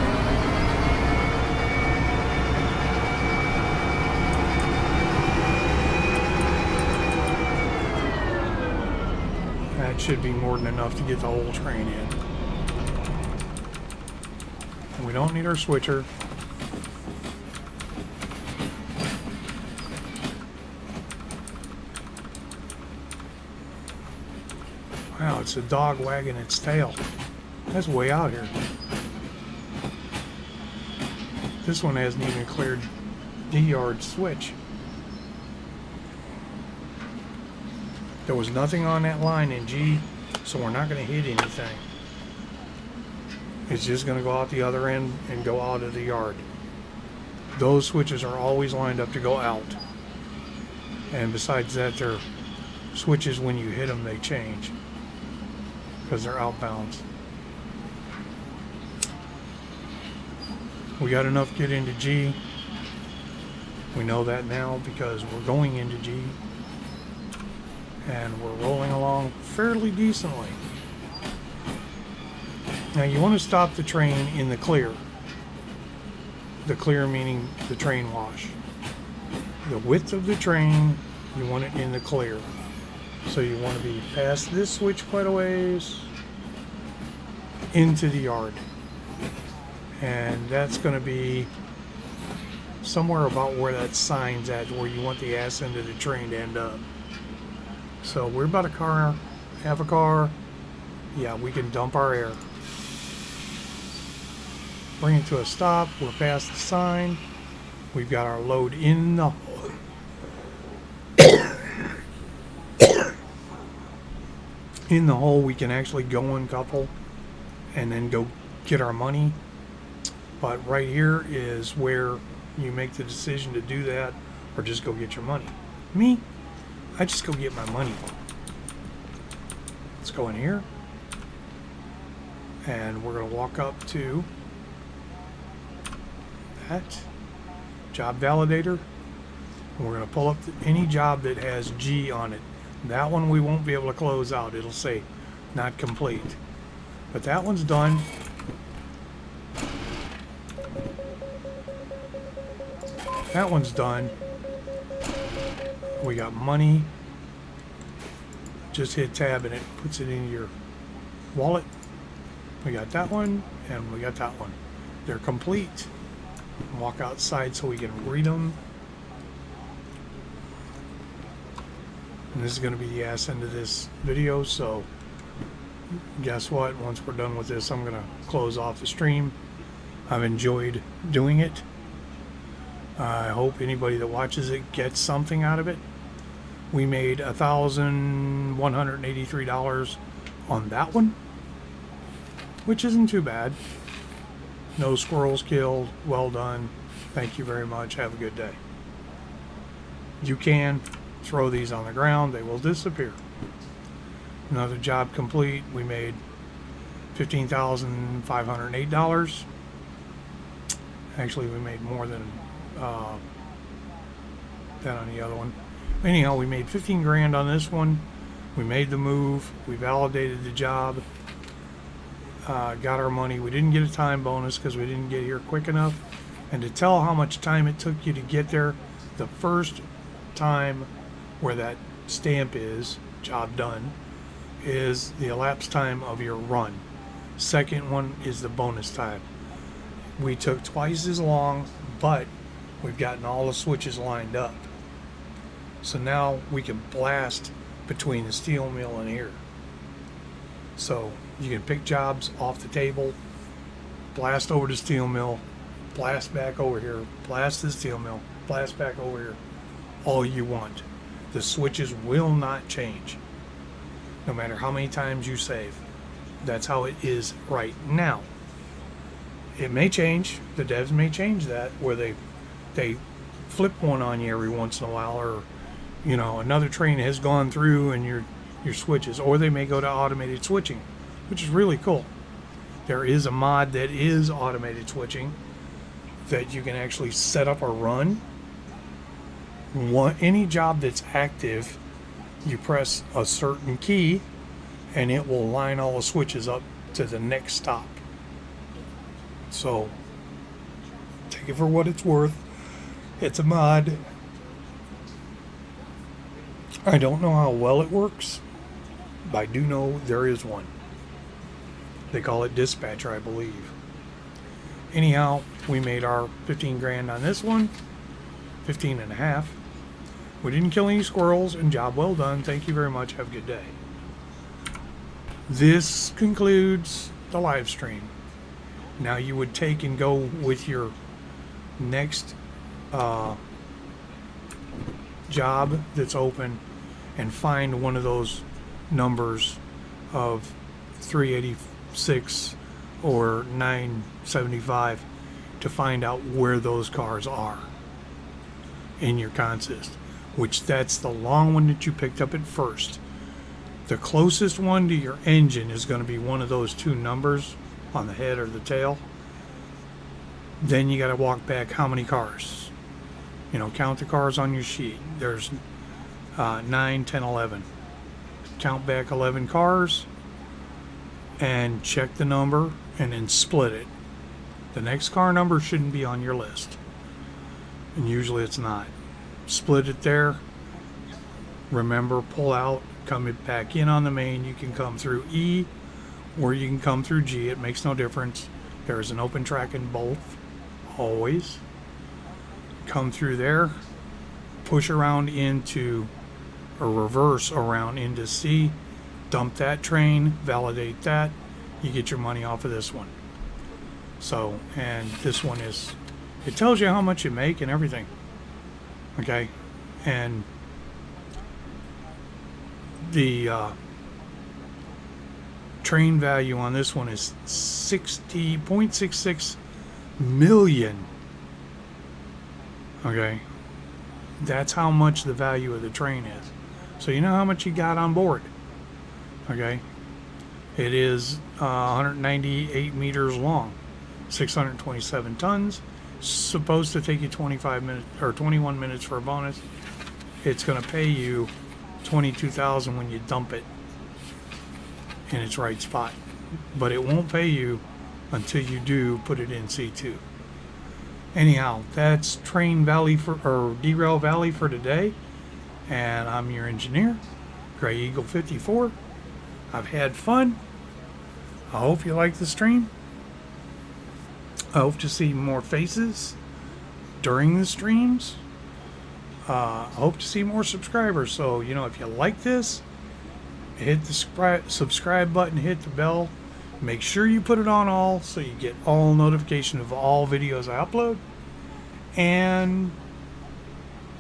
That should be more than enough to get the whole train in. And we don't need our switcher. Wow, it's a dog wagging its tail. That's way out here. This one hasn't even cleared D-yard switch. There was nothing on that line in G, so we're not going to hit anything. It's just going to go out the other end and go out of the yard. Those switches are always lined up to go out. And besides that, they're switches, when you hit them, they change, because they're outbounds. We got enough to get into G. We know that now because we're going into G. And we're rolling along fairly decently. Now you want to stop the train in the clear. The clear meaning the train wash. The width of the train, you want it in the clear. So you want to be past this switch quite a ways into the yard. And that's going to be somewhere about where that sign's at, where you want the ass end of the train to end up. So we're about a car, half a car. Yeah, we can dump our air. Bring it to a stop. We're past the sign. We've got our load in the in the hole. We can actually go uncouple and then go get our money. But right here is where you make the decision to do that or just go get your money. Me, I just go get my money. Let's go in here. And we're going to walk up to that job validator. And we're going to pull up any job that has G on it. That one we won't be able to close out. It'll say not complete. But that one's done. That one's done. We got money. Just hit tab and it puts it in your wallet. We got that one and we got that one. They're complete. Walk outside so we can read them. And this is going to be the ass end of this video, so guess what? Once we're done with this, I'm going to close off the stream. I've enjoyed doing it. I hope anybody that watches it gets something out of it. We made $1,183 on that one, which isn't too bad. No squirrels killed. Well done. Thank you very much. Have a good day. You can throw these on the ground. They will disappear. Another job complete. We made $15,508. Actually, we made more than that on the other one. Anyhow, we made 15 grand on this one. We made the move. We validated the job. Got our money. We didn't get a time bonus because we didn't get here quick enough. And to tell how much time it took you to get there, the first time where that stamp is, job done, is the elapsed time of your run. Second one is the bonus time. We took twice as long, but we've gotten all the switches lined up. So now we can blast between the steel mill and here. So you can pick jobs off the table, blast over to steel mill, blast back over here, blast the steel mill, blast back over here, all you want. The switches will not change, no matter how many times you save. That's how it is right now. It may change. The devs may change that, where they flip one on you every once in a while, or you know, another train has gone through and your switches, or they may go to automated switching, which is really cool. There is a mod that is automated switching. that you can actually set up a run. Any job that's active, you press a certain key and it will line all the switches up to the next stop. So take it for what it's worth. It's a mod. I don't know how well it works, but I do know there is one. They call it Dispatcher, I believe. Anyhow, we made our 15 grand on this one. 15 and a half. We didn't kill any squirrels, and job well done. Thank you very much. Have a good day. This concludes the live stream. Now you would take and go with your next job that's open and find one of those numbers of 386 or 975 to find out where those cars are in your consist, which that's the long one that you picked up at first. The closest one to your engine is going to be one of those two numbers on the head or the tail. Then you got to walk back how many cars. You know, count the cars on your sheet. There's 9, 10, 11. Count back 11 cars and check the number and then split it. The next car number shouldn't be on your list, and usually it's not. Split it there. Remember, pull out, come back in on the main. You can come through E or you can come through G. It makes no difference. There is an open track in both, always. Come through there, push around into, or reverse around into C, dump that train, validate that, you get your money off of this one. So, and this one is, it tells you how much you make and everything. Okay, and the train value on this one is 60.66 million. Okay, that's how much the value of the train is. So you know how much you got on board. Okay, it is 198 meters long, 627 tons. Supposed to take you 25 minutes or 21 minutes for a bonus. It's going to pay you $22,000 when you dump it in its right spot, but it won't pay you until you do put it in C2. Anyhow, that's Train Valley or Derail Valley for today, and I'm your engineer, Gray Eagle 54. I've had fun. I hope you like the stream. I hope to see more faces during the streams. I hope to see more subscribers. So, you know, if you like this, hit the subscribe button, hit the bell. Make sure you put it on all so you get all notification of all videos I upload. And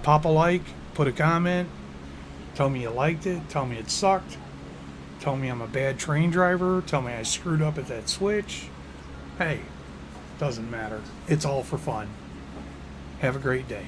pop a like, put a comment, tell me you liked it, tell me it sucked, tell me I'm a bad train driver, tell me I screwed up at that switch. Hey, doesn't matter. It's all for fun. Have a great day.